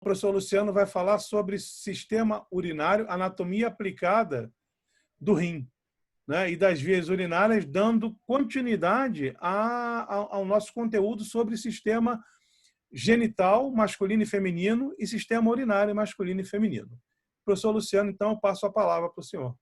O professor Luciano vai falar sobre sistema urinário, anatomia aplicada do rim, né, e das vias urinárias, dando continuidade ao nosso conteúdo sobre sistema genital masculino e feminino e sistema urinário masculino e feminino. Professor Luciano, então, eu passo a palavra para o senhor.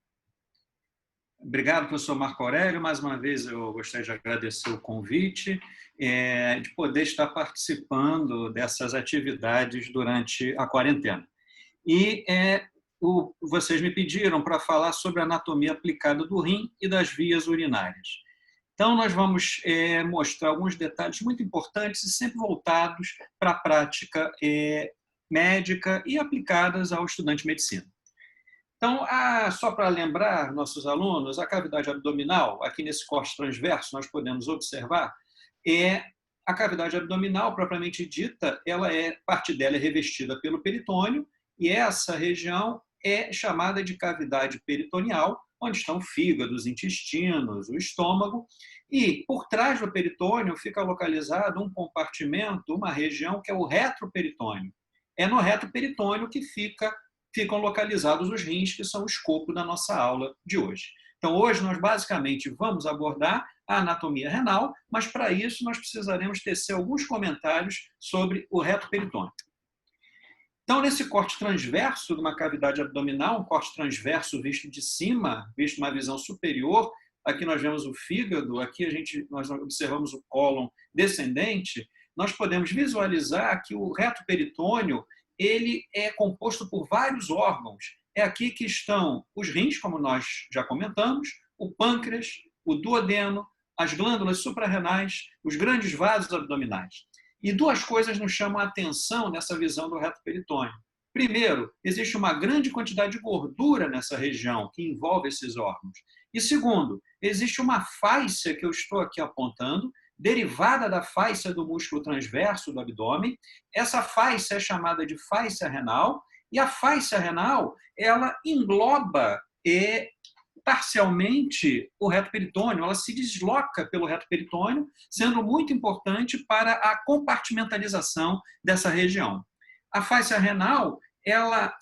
Obrigado, professor Marco Aurélio. Mais uma vez, eu gostaria de agradecer o convite, de poder estar participando dessas atividades durante a quarentena. E vocês me pediram para falar sobre a anatomia aplicada do rim e das vias urinárias. Então, nós vamos mostrar alguns detalhes muito importantes e sempre voltados para a prática médica e aplicadas ao estudante de medicina. Então, só para lembrar nossos alunos, a cavidade abdominal, aqui nesse corte transverso, nós podemos observar, a cavidade abdominal, propriamente dita, parte dela é revestida pelo peritônio, e essa região é chamada de cavidade peritoneal, onde estão o fígado, os intestinos, o estômago, e por trás do peritônio fica localizado um compartimento, uma região que é o retroperitônio. É no retroperitônio que ficam localizados os rins, que são o escopo da nossa aula de hoje. Então, hoje nós basicamente vamos abordar a anatomia renal, mas para isso nós precisaremos tecer alguns comentários sobre o retroperitônio. Então, nesse corte transverso de uma cavidade abdominal, um corte transverso visto de cima, visto uma visão superior, aqui nós vemos o fígado, aqui nós observamos o cólon descendente, nós podemos visualizar que o retroperitônio ele é composto por vários órgãos. É aqui que estão os rins, como nós já comentamos, o pâncreas, o duodeno, as glândulas suprarrenais, os grandes vasos abdominais. E duas coisas nos chamam a atenção nessa visão do retroperitônio. Primeiro, existe uma grande quantidade de gordura nessa região que envolve esses órgãos. E segundo, existe uma fáscia que eu estou aqui apontando, derivada da fáscia do músculo transverso do abdômen. Essa fáscia é chamada de fáscia renal, e a fáscia renal, ela engloba parcialmente o retroperitônio, ela se desloca pelo retroperitônio, sendo muito importante para a compartimentalização dessa região. A fáscia renal, ela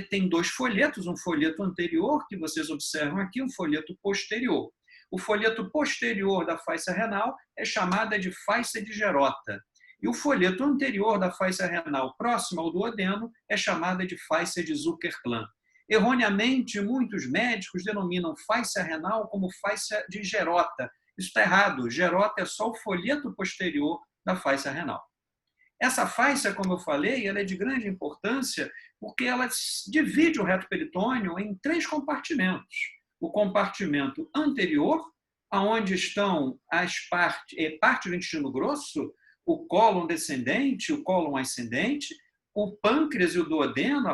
tem dois folhetos, um folheto anterior, que vocês observam aqui, um folheto posterior. O folheto posterior da fáscia renal é chamada de fáscia de Gerota. E o folheto anterior da fáscia renal, próximo ao duodeno, é chamada de fáscia de Zuckerklan. Erroneamente, muitos médicos denominam fáscia renal como fáscia de Gerota. Isso está errado. Gerota é só o folheto posterior da fáscia renal. Essa fáscia, como eu falei, ela é de grande importância porque ela divide o retroperitônio em três compartimentos. O compartimento anterior, onde estão parte do intestino grosso, o cólon descendente, o cólon ascendente, o pâncreas e o duodeno,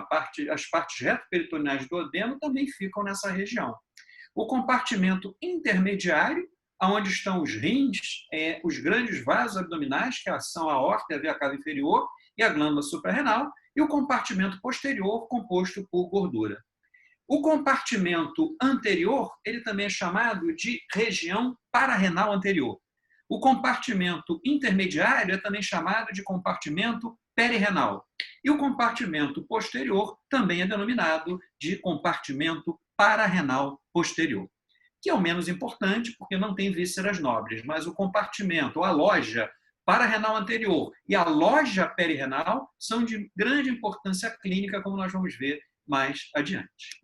as partes retroperitoneais do duodeno também ficam nessa região. O compartimento intermediário, onde estão os rins, os grandes vasos abdominais, que são a aorta, a veia cava inferior e a glândula suprarrenal, e o compartimento posterior, composto por gordura. O compartimento anterior, ele também é chamado de região pararrenal anterior. O compartimento intermediário é também chamado de compartimento perirenal. E o compartimento posterior também é denominado de compartimento pararrenal posterior, que é o menos importante porque não tem vísceras nobres, mas o compartimento, a loja pararrenal anterior e a loja perirenal são de grande importância clínica, como nós vamos ver mais adiante.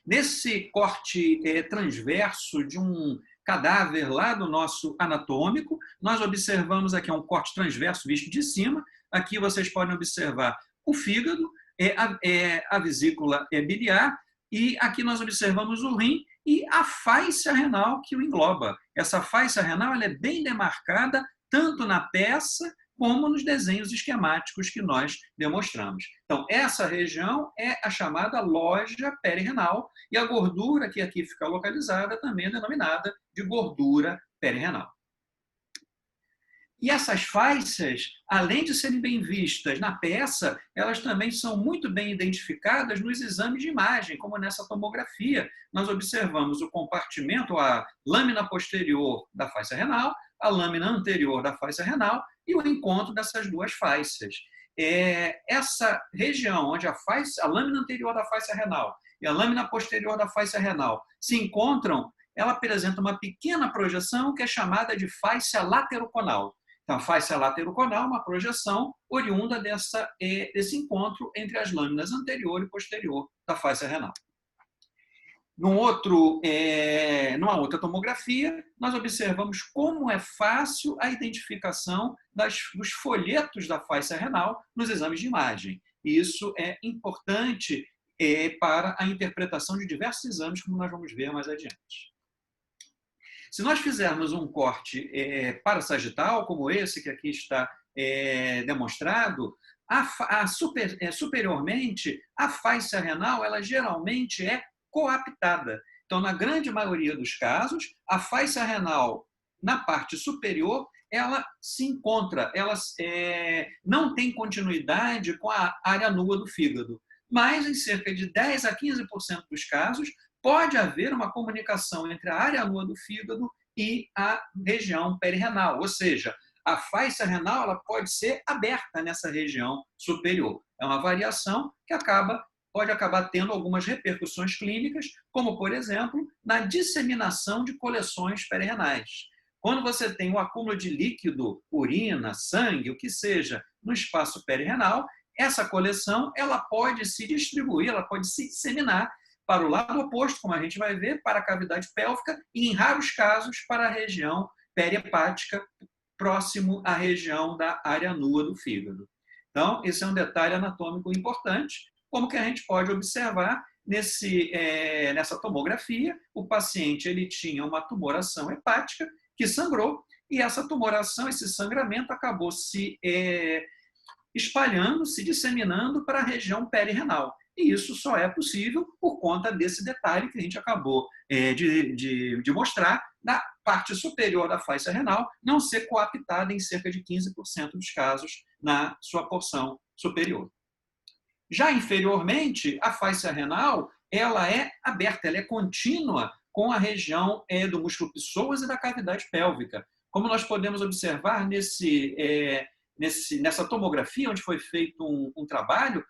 Nesse corte transverso de um cadáver lá do nosso anatômico, nós observamos aqui um corte transverso visto de cima. Aqui vocês podem observar o fígado, a vesícula biliar, e aqui nós observamos o rim e a fáscia renal que o engloba. Essa fáscia renal ela é bem demarcada tanto na peça como nos desenhos esquemáticos que nós demonstramos. Então, essa região é a chamada loja perirenal e a gordura que aqui fica localizada também é denominada de gordura perirenal. E essas fáscias, além de serem bem vistas na peça, elas também são muito bem identificadas nos exames de imagem, como nessa tomografia. Nós observamos o compartimento, a lâmina posterior da fáscia renal, a lâmina anterior da fáscia renal e o encontro dessas duas fáscias. essa região onde a lâmina anterior da fáscia renal e a lâmina posterior da fáscia renal se encontram, ela apresenta uma pequena projeção que é chamada de fáscia lateroconal. Então, a fáscia lateroconal é uma projeção oriunda desse encontro entre as lâminas anterior e posterior da fáscia renal. Numa outra tomografia, nós observamos como é fácil a identificação dos folhetos da fáscia renal nos exames de imagem. E isso é importante para a interpretação de diversos exames, como nós vamos ver mais adiante. Se nós fizermos um corte parassagital, como esse que aqui está demonstrado, superiormente, a fáscia renal ela geralmente é coaptada. Então, na grande maioria dos casos, a fáscia renal, na parte superior, ela se encontra, ela não tem continuidade com a área nua do fígado. Mas, em cerca de 10 a 15% dos casos, pode haver uma comunicação entre a área nua do fígado e a região perirenal, ou seja, a fáscia renal ela pode ser aberta nessa região superior. É uma variação que pode acabar tendo algumas repercussões clínicas, como, por exemplo, na disseminação de coleções perirenais. Quando você tem um acúmulo de líquido, urina, sangue, o que seja, no espaço perirenal, essa coleção ela pode se distribuir, ela pode se disseminar para o lado oposto, como a gente vai ver, para a cavidade pélvica e, em raros casos, para a região periepática, próximo à região da área nua do fígado. Então, esse é um detalhe anatômico importante, como que a gente pode observar nessa tomografia, o paciente ele tinha uma tumoração hepática que sangrou, e essa tumoração, esse sangramento acabou se espalhando, se disseminando para a região perirenal. E isso só é possível por conta desse detalhe que a gente acabou de mostrar, da parte superior da fáscia renal não ser coaptada em cerca de 15% dos casos na sua porção superior. Já inferiormente, a fáscia renal ela é aberta, ela é contínua com a região do músculo psoas e da cavidade pélvica. Como nós podemos observar nessa tomografia, onde foi feito um trabalho,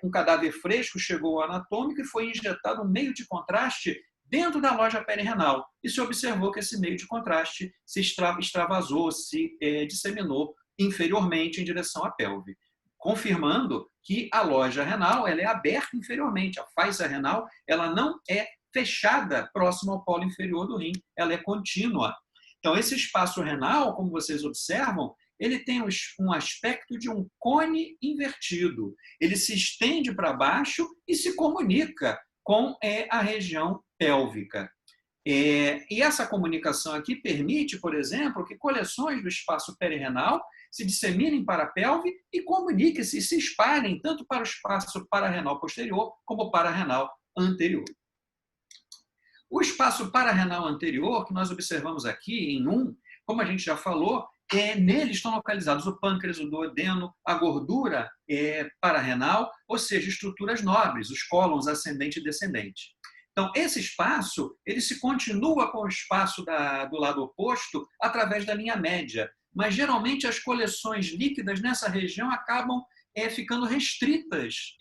um cadáver fresco chegou ao anatômico e foi injetado um meio de contraste dentro da loja perirenal. E se observou que esse meio de contraste se extravasou, se disseminou inferiormente em direção à pelve, confirmando que a loja renal ela é aberta inferiormente. A fáscia renal ela não é fechada próximo ao polo inferior do rim, ela é contínua. Então, esse espaço renal, como vocês observam, ele tem um aspecto de um cone invertido. Ele se estende para baixo e se comunica com a região pélvica. E essa comunicação aqui permite, por exemplo, que coleções do espaço perirenal se disseminem para a pelve e comuniquem-se e se espalhem tanto para o espaço pararenal posterior como pararenal anterior. O espaço pararenal anterior, que nós observamos aqui em como a gente já falou, nele estão localizados o pâncreas, o duodeno, a gordura pararenal, ou seja, estruturas nobres, os cólons ascendente e descendente. Então, esse espaço ele se continua com o espaço do lado oposto através da linha média, mas geralmente as coleções líquidas nessa região acabam ficando restritas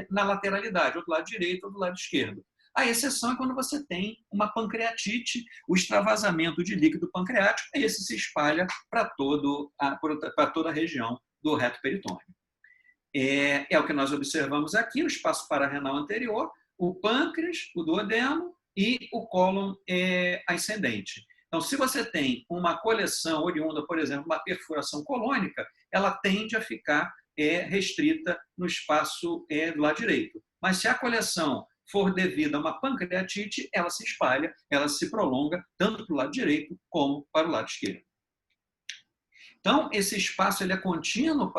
na lateralidade, ou do lado direito ou do lado esquerdo. A exceção é quando você tem uma pancreatite, o extravasamento de líquido pancreático, e esse se espalha para toda a região do reto peritônio. É o que nós observamos aqui, o espaço pararenal anterior, o pâncreas, o duodeno e o cólon ascendente. Então, se você tem uma coleção oriunda, por exemplo, uma perfuração colônica, ela tende a ficar restrita no espaço do lado direito. Mas se a coleção for devida a uma pancreatite, ela se espalha, ela se prolonga tanto para o lado direito como para o lado esquerdo. Então, esse espaço ele é contínuo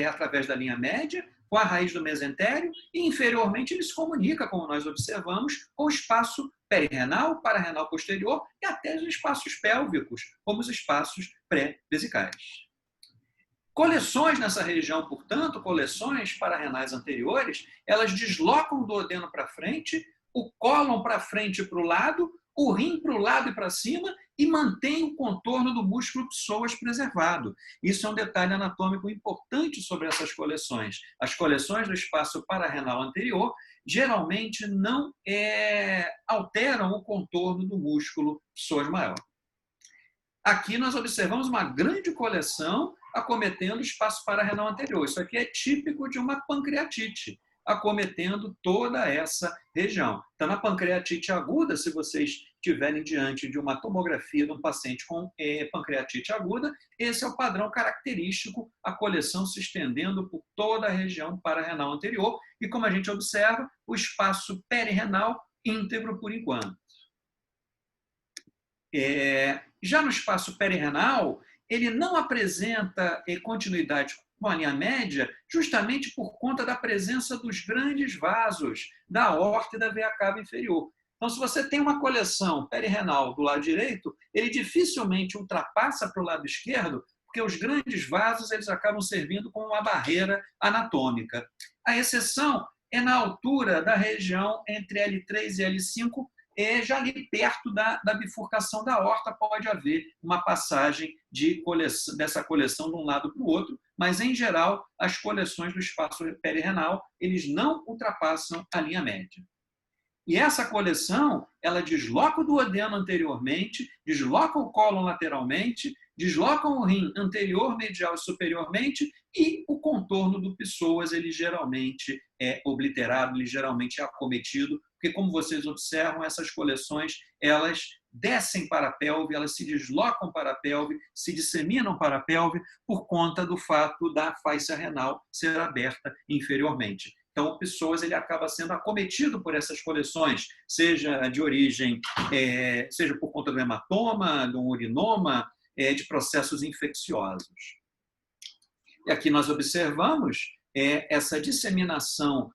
através da linha média, com a raiz do mesentério, e inferiormente ele se comunica, como nós observamos, com o espaço perirenal, pararenal posterior e até os espaços pélvicos, como os espaços pré-vesicais. Coleções nessa região, portanto, coleções pararenais anteriores, elas deslocam o duodeno para frente, o cólon para frente e para o lado, o rim para o lado e para cima e mantém o contorno do músculo psoas preservado. Isso é um detalhe anatômico importante sobre essas coleções. As coleções do espaço pararrenal anterior geralmente não alteram o contorno do músculo psoas maior. Aqui nós observamos uma grande coleção acometendo o espaço pararrenal anterior. Isso aqui é típico de uma pancreatite, acometendo toda essa região. Então, na pancreatite aguda, se vocês estiverem diante de uma tomografia de um paciente com pancreatite aguda, esse é o padrão característico, a coleção se estendendo por toda a região pararrenal anterior e, como a gente observa, o espaço perirrenal íntegro por enquanto. Já no espaço perirrenal, ele não apresenta continuidade com a linha média, justamente por conta da presença dos grandes vasos da aorta e da veia cava inferior. Então, se você tem uma coleção perirrenal do lado direito, ele dificilmente ultrapassa para o lado esquerdo, porque os grandes vasos eles acabam servindo como uma barreira anatômica. A exceção é na altura da região entre L3 e L5, já ali perto da bifurcação da aorta pode haver uma passagem dessa coleção de um lado para o outro, mas, em geral, as coleções do espaço perirrenal eles não ultrapassam a linha média. E essa coleção, ela desloca o duodeno anteriormente, desloca o cólon lateralmente, desloca o rim anterior, medial e superiormente, e o contorno do psoas, ele geralmente é obliterado, ele geralmente é acometido, porque, como vocês observam, essas coleções, elas descem para a pelve, elas se deslocam para a pelve, se disseminam para a pelve, por conta do fato da fáscia renal ser aberta inferiormente. Então, o psoas ele acaba sendo acometido por essas coleções, seja de origem, seja por conta do hematoma, do urinoma, de processos infecciosos. E aqui nós observamos essa disseminação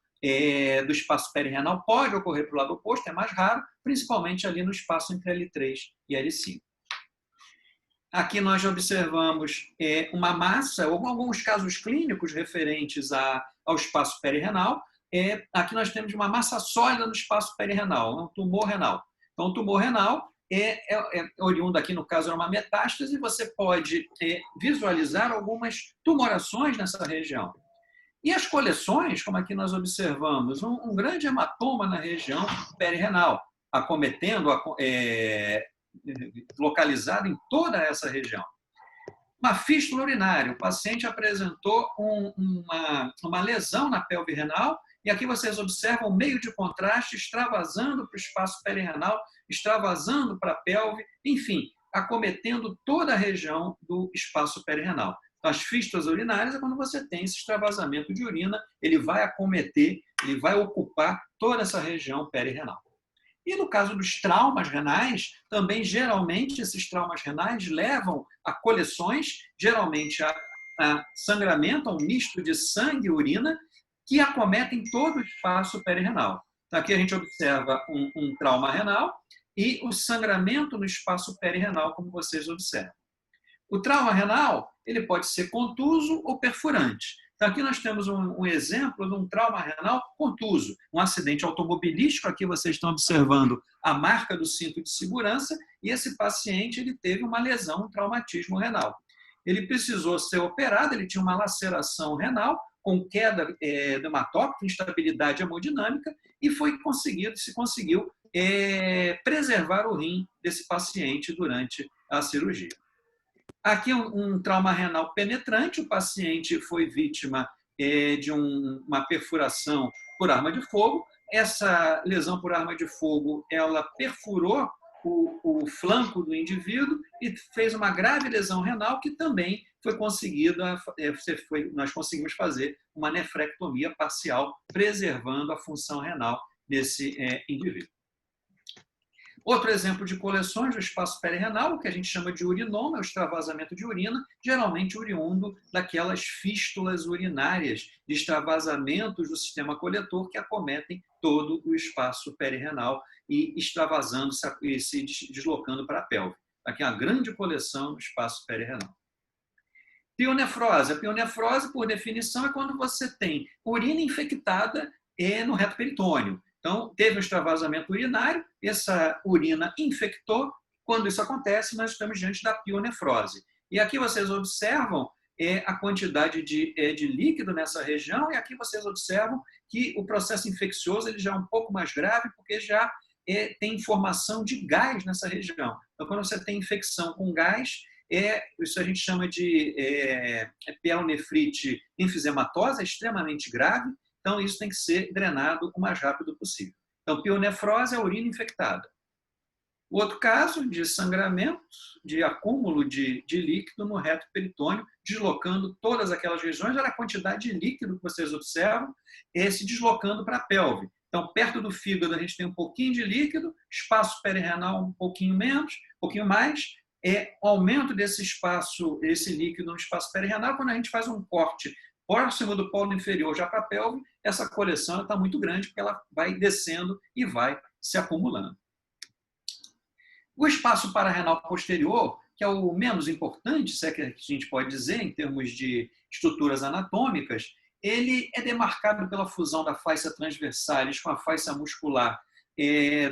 do espaço perirrenal pode ocorrer para o lado oposto, é mais raro, principalmente ali no espaço entre L3 e L5. Aqui nós observamos uma massa, ou alguns casos clínicos referentes ao espaço perirrenal. Aqui nós temos uma massa sólida no espaço perirrenal, um tumor renal. Então, o tumor renal é oriundo aqui, no caso, é uma metástase, e você pode visualizar algumas tumorações nessa região. E as coleções, como aqui nós observamos, um grande hematoma na região perirrenal, acometendo, localizado em toda essa região. Uma fístula urinária, o paciente apresentou uma lesão na pelve renal, e aqui vocês observam o meio de contraste extravasando para o espaço perirrenal, extravasando para a pelve, enfim, acometendo toda a região do espaço perirrenal. Então, as fístulas urinárias é quando você tem esse extravasamento de urina, ele vai acometer, ele vai ocupar toda essa região perirrenal. E no caso dos traumas renais, também geralmente esses traumas renais levam a coleções, geralmente a sangramento, a um misto de sangue e urina, que acometem todo o espaço perirrenal. Então, aqui a gente observa um trauma renal e o sangramento no espaço perirrenal, como vocês observam. O trauma renal ele pode ser contuso ou perfurante. Então, aqui nós temos um exemplo de um trauma renal contuso, um acidente automobilístico. Aqui vocês estão observando a marca do cinto de segurança e esse paciente ele teve uma lesão, um traumatismo renal. Ele precisou ser operado, ele tinha uma laceração renal com queda do hematócrito, instabilidade hemodinâmica e se conseguiu preservar o rim desse paciente durante a cirurgia. Aqui um trauma renal penetrante, o paciente foi vítima de uma perfuração por arma de fogo. Essa lesão por arma de fogo, ela perfurou o flanco do indivíduo e fez uma grave lesão renal que também foi conseguida, nós conseguimos fazer uma nefrectomia parcial, preservando a função renal desse indivíduo. Outro exemplo de coleções do espaço perirrenal, o que a gente chama de urinoma, é o extravasamento de urina, geralmente oriundo daquelas fístulas urinárias de extravasamentos do sistema coletor que acometem todo o espaço perirrenal e extravasando e se deslocando para a pelve. Aqui é uma grande coleção do espaço perirrenal. Pionefrose. A pionefrose, por definição, é quando você tem urina infectada no reto peritônio. Então, teve um extravasamento urinário, essa urina infectou. Quando isso acontece, nós estamos diante da pionefrose. E aqui vocês observam a quantidade de líquido nessa região, e aqui vocês observam que o processo infeccioso ele já é um pouco mais grave, porque já tem formação de gás nessa região. Então, quando você tem infecção com gás, isso a gente chama de pielonefrite enfisematose, é extremamente grave, então isso tem que ser drenado o mais rápido possível. Então, pionefrose é a urina infectada. O outro caso de sangramento, de acúmulo de líquido no reto peritônio, deslocando todas aquelas regiões, era a quantidade de líquido que vocês observam, se deslocando para a pelve. Então, perto do fígado, a gente tem um pouquinho de líquido, espaço perirenal um pouquinho menos, um pouquinho mais, o aumento desse espaço, esse líquido no espaço perirenal, quando a gente faz um corte próximo do polo inferior já para a pelve, essa coleção está muito grande, porque ela vai descendo e vai se acumulando. O espaço pararrenal posterior, que é o menos importante, se é que a gente pode dizer, em termos de estruturas anatômicas, ele é demarcado pela fusão da fáscia transversalis com a fáscia muscular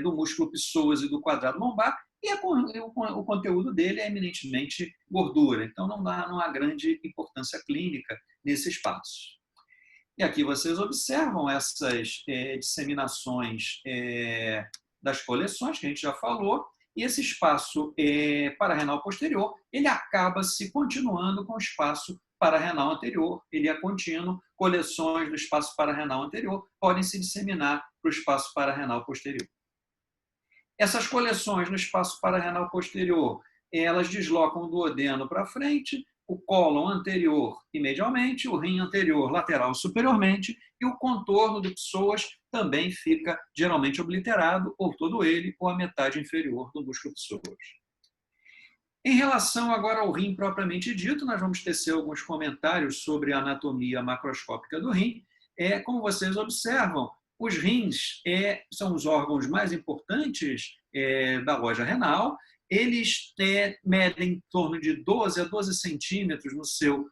do músculo psoas e do quadrado lombar, e o conteúdo dele é eminentemente gordura, então não há grande importância clínica nesse espaço. E aqui vocês observam essas disseminações das coleções, que a gente já falou, e esse espaço pararrenal posterior, ele acaba se continuando com o espaço pararrenal anterior, ele é contínuo, coleções do espaço pararrenal anterior podem se disseminar para o espaço pararrenal posterior. Essas coleções no espaço pararrenal posterior, elas deslocam o duodeno para frente, o cólon anterior e medialmente, o rim anterior lateral superiormente, e o contorno do psoas também fica geralmente obliterado, ou todo ele, ou a metade inferior do músculo psoas. Em relação agora ao rim propriamente dito, nós vamos tecer alguns comentários sobre a anatomia macroscópica do rim. Como vocês observam, os rins são os órgãos mais importantes da loja renal. Eles medem em torno de 12 a 12 centímetros no seu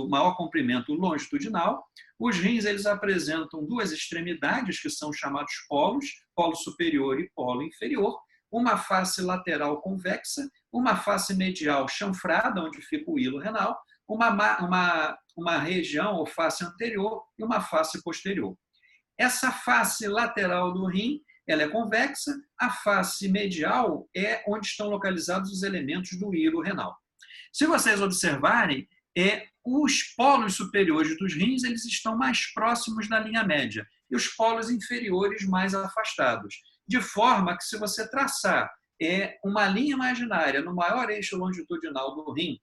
maior comprimento longitudinal. Os rins eles apresentam duas extremidades, que são chamados polos, polo superior e polo inferior, uma face lateral convexa, uma face medial chanfrada, onde fica o hilo renal, uma região ou face anterior e uma face posterior. Essa face lateral do rim ela é convexa, a face medial é onde estão localizados os elementos do hilo renal. Se vocês observarem, os polos superiores dos rins eles estão mais próximos da linha média e os polos inferiores mais afastados, de forma que se você traçar uma linha imaginária no maior eixo longitudinal do rim,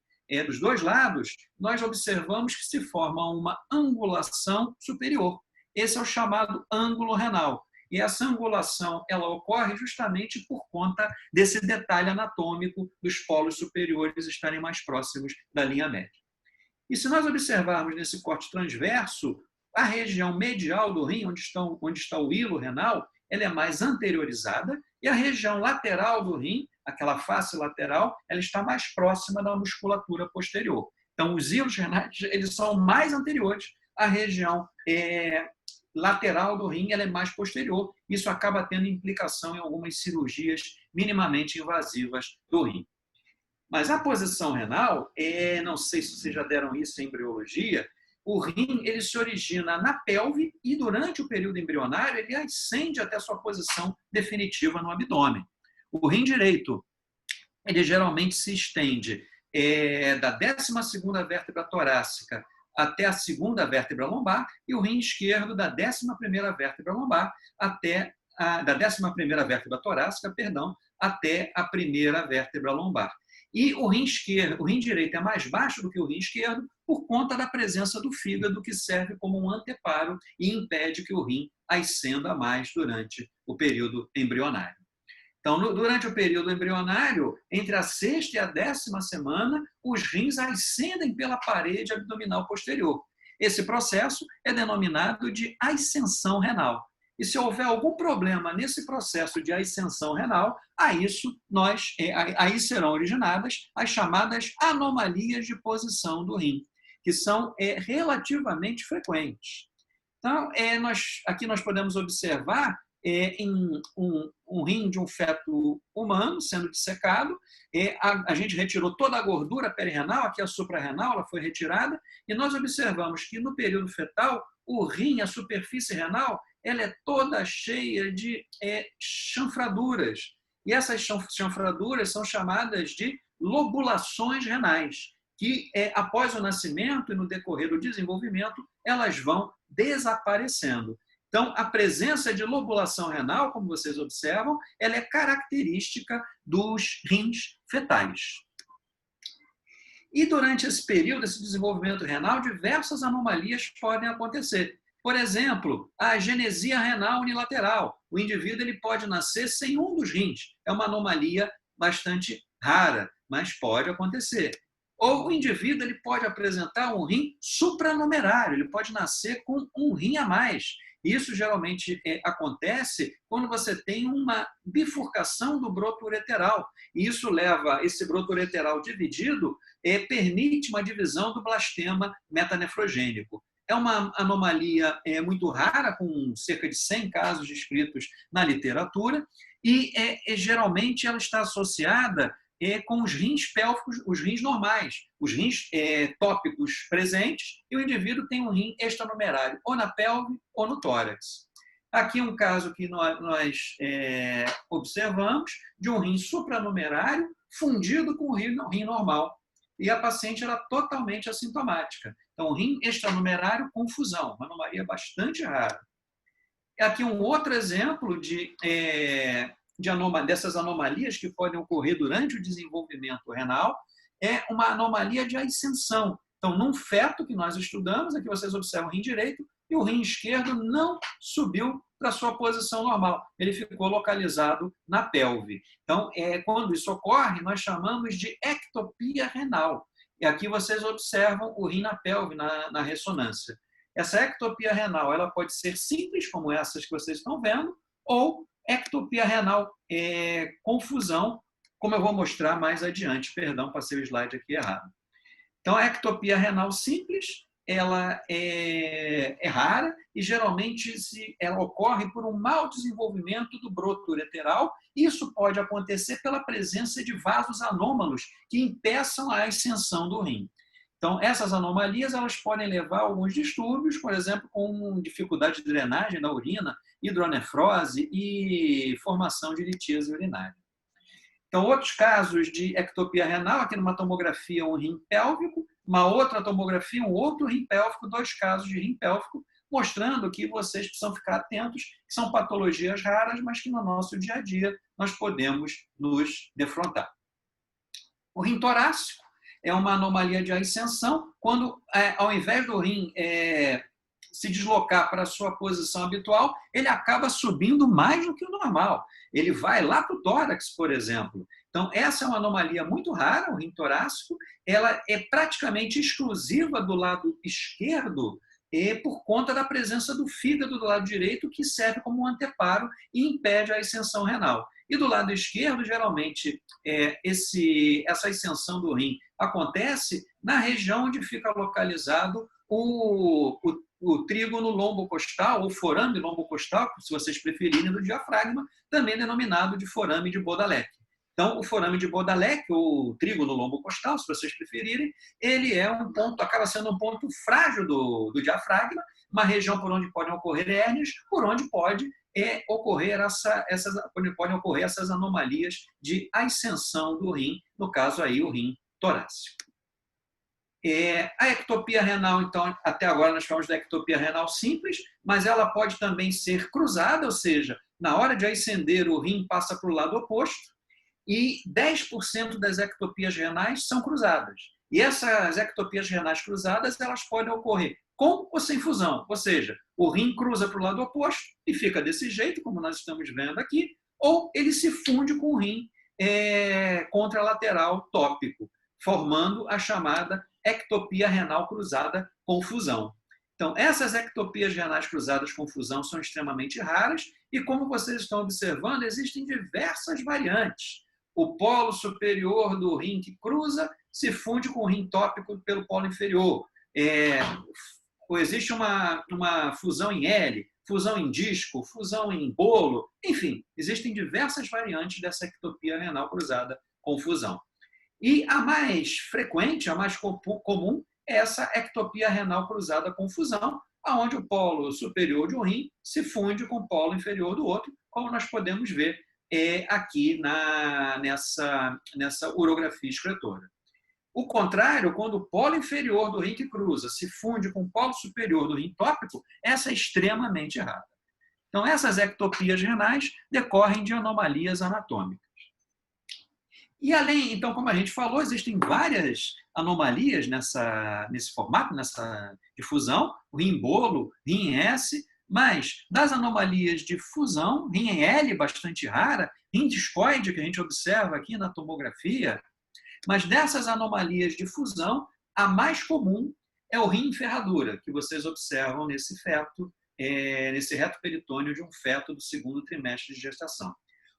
dos dois lados, nós observamos que se forma uma angulação superior. Esse é o chamado ângulo renal. E essa angulação ela ocorre justamente por conta desse detalhe anatômico dos polos superiores estarem mais próximos da linha média. E se nós observarmos nesse corte transverso, a região medial do rim, onde está o hilo renal, ela é mais anteriorizada, e a região lateral do rim, aquela face lateral, ela está mais próxima da musculatura posterior. Então, os hilos renais eles são mais anteriores, a região lateral do rim ela é mais posterior. Isso acaba tendo implicação em algumas cirurgias minimamente invasivas do rim. Mas a posição renal, não sei se vocês já deram isso em embriologia, o rim ele se origina na pelve e durante o período embrionário ele ascende até sua posição definitiva no abdômen. O rim direito ele geralmente se estende da 12ª vértebra torácica até a 2ª vértebra lombar e o rim esquerdo da 11ª vértebra lombar da 11ª vértebra torácica, até a 1ª vértebra lombar. E o rim direito é mais baixo do que o rim esquerdo por conta da presença do fígado, que serve como um anteparo e impede que o rim ascenda mais durante o período embrionário. Então, durante o período embrionário, entre a 6ª e a 10ª semana, os rins ascendem pela parede abdominal posterior. Esse processo é denominado de ascensão renal. E se houver algum problema nesse processo de ascensão renal, aí serão originadas as chamadas anomalias de posição do rim, que são relativamente frequentes. Então, aqui nós podemos observar em um rim de um feto humano sendo dissecado, a gente retirou toda a gordura perirenal, aqui a suprarrenal, ela foi retirada, e nós observamos que no período fetal, o rim, a superfície renal, ela é toda cheia de chanfraduras. E essas chanfraduras são chamadas de lobulações renais, que após o nascimento e no decorrer do desenvolvimento, elas vão desaparecendo. Então, a presença de lobulação renal, como vocês observam, ela é característica dos rins fetais. E durante esse período, esse desenvolvimento renal, diversas anomalias podem acontecer. Por exemplo, a agenesia renal unilateral. O indivíduo ele pode nascer sem um dos rins. É uma anomalia bastante rara, mas pode acontecer. Ou o indivíduo ele pode apresentar um rim supranumerário, ele pode nascer com um rim a mais. Isso geralmente acontece quando você tem uma bifurcação do broto ureteral. E isso leva, esse broto ureteral dividido, permite uma divisão do blastema metanefrogênico. É uma anomalia muito rara, com cerca de 100 casos descritos na literatura, e geralmente ela está associada com os rins pélvicos, os rins normais, os rins tópicos presentes, e o indivíduo tem um rim extranumerário, ou na pelve ou no tórax. Aqui um caso que nós observamos de um rim supranumerário fundido com o rim normal. E a paciente era totalmente assintomática. Então, rim extranumerário com fusão, uma anomalia bastante rara. Aqui um outro exemplo dessas anomalias que podem ocorrer durante o desenvolvimento renal é uma anomalia de ascensão. Então, num feto que nós estudamos, aqui vocês observam o rim direito e o rim esquerdo não subiu para a sua posição normal. Ele ficou localizado na pelve. Então, quando isso ocorre, nós chamamos de ectopia renal. E aqui vocês observam o rim na pelve, na ressonância. Essa ectopia renal ela pode ser simples, como essas que vocês estão vendo, ou ectopia renal com fusão, como eu vou mostrar mais adiante. Perdão, passei o slide aqui errado. Então, a ectopia renal simples, ela é rara e geralmente ela ocorre por um mau desenvolvimento do broto ureteral. Isso pode acontecer pela presença de vasos anômalos que impeçam a ascensão do rim. Então, essas anomalias elas podem levar a alguns distúrbios, por exemplo, com dificuldade de drenagem da urina, hidronefrose e formação de litíase urinária. Então, outros casos de ectopia renal, aqui numa tomografia, um rim pélvico, uma outra tomografia, um outro rim pélvico, 2 casos de rim pélvico, mostrando que vocês precisam ficar atentos, que são patologias raras, mas que no nosso dia a dia nós podemos nos defrontar. O rim torácico é uma anomalia de ascensão, quando, ao invés do rim se deslocar para a sua posição habitual, ele acaba subindo mais do que o normal. Ele vai lá para o tórax, por exemplo. Então, essa é uma anomalia muito rara, o rim torácico. Ela é praticamente exclusiva do lado esquerdo, por conta da presença do fígado do lado direito, que serve como um anteparo e impede a ascensão renal. E do lado esquerdo, geralmente, essa ascensão do rim acontece na região onde fica localizado o trígono lombocostal, ou forame lombocostal, se vocês preferirem, do diafragma, também denominado de forame de Baudelaire. Então, o forame de Baudelaire, ou trígono lombocostal, se vocês preferirem, ele é um ponto, acaba sendo um ponto frágil do diafragma, uma região por onde podem ocorrer hérnias, por onde podem ocorrer essas anomalias de ascensão do rim, no caso aí o rim torácico. A ectopia renal, então, até agora nós falamos da ectopia renal simples, mas ela pode também ser cruzada, ou seja, na hora de ascender o rim passa para o lado oposto, e 10% das ectopias renais são cruzadas. E essas ectopias renais cruzadas, elas podem ocorrer com ou sem fusão, ou seja, o rim cruza para o lado oposto e fica desse jeito, como nós estamos vendo aqui, ou ele se funde com o rim contralateral tópico, formando a chamada ectopia renal cruzada com fusão. Então, essas ectopias renais cruzadas com fusão são extremamente raras e, como vocês estão observando, existem diversas variantes. O polo superior do rim que cruza se funde com o rim tópico pelo polo inferior. ou existe uma fusão em L, fusão em disco, fusão em bolo, enfim, existem diversas variantes dessa ectopia renal cruzada com fusão. E a mais frequente, a mais comum, é essa ectopia renal cruzada com fusão, onde o polo superior de um rim se funde com o polo inferior do outro, como nós podemos ver aqui nessa urografia excretora. O contrário, quando o polo inferior do rim que cruza se funde com o polo superior do rim tópico, essa é extremamente rara. Então, essas ectopias renais decorrem de anomalias anatômicas. E além, então, como a gente falou, existem várias anomalias nesse formato, nessa difusão, o rim bolo, rim S, mas das anomalias de fusão, rim L, bastante rara, rim discoide, que a gente observa aqui na tomografia, mas dessas anomalias de fusão, a mais comum é o rim em ferradura, que vocês observam nesse feto, nesse reto peritônio de um feto do segundo trimestre de gestação.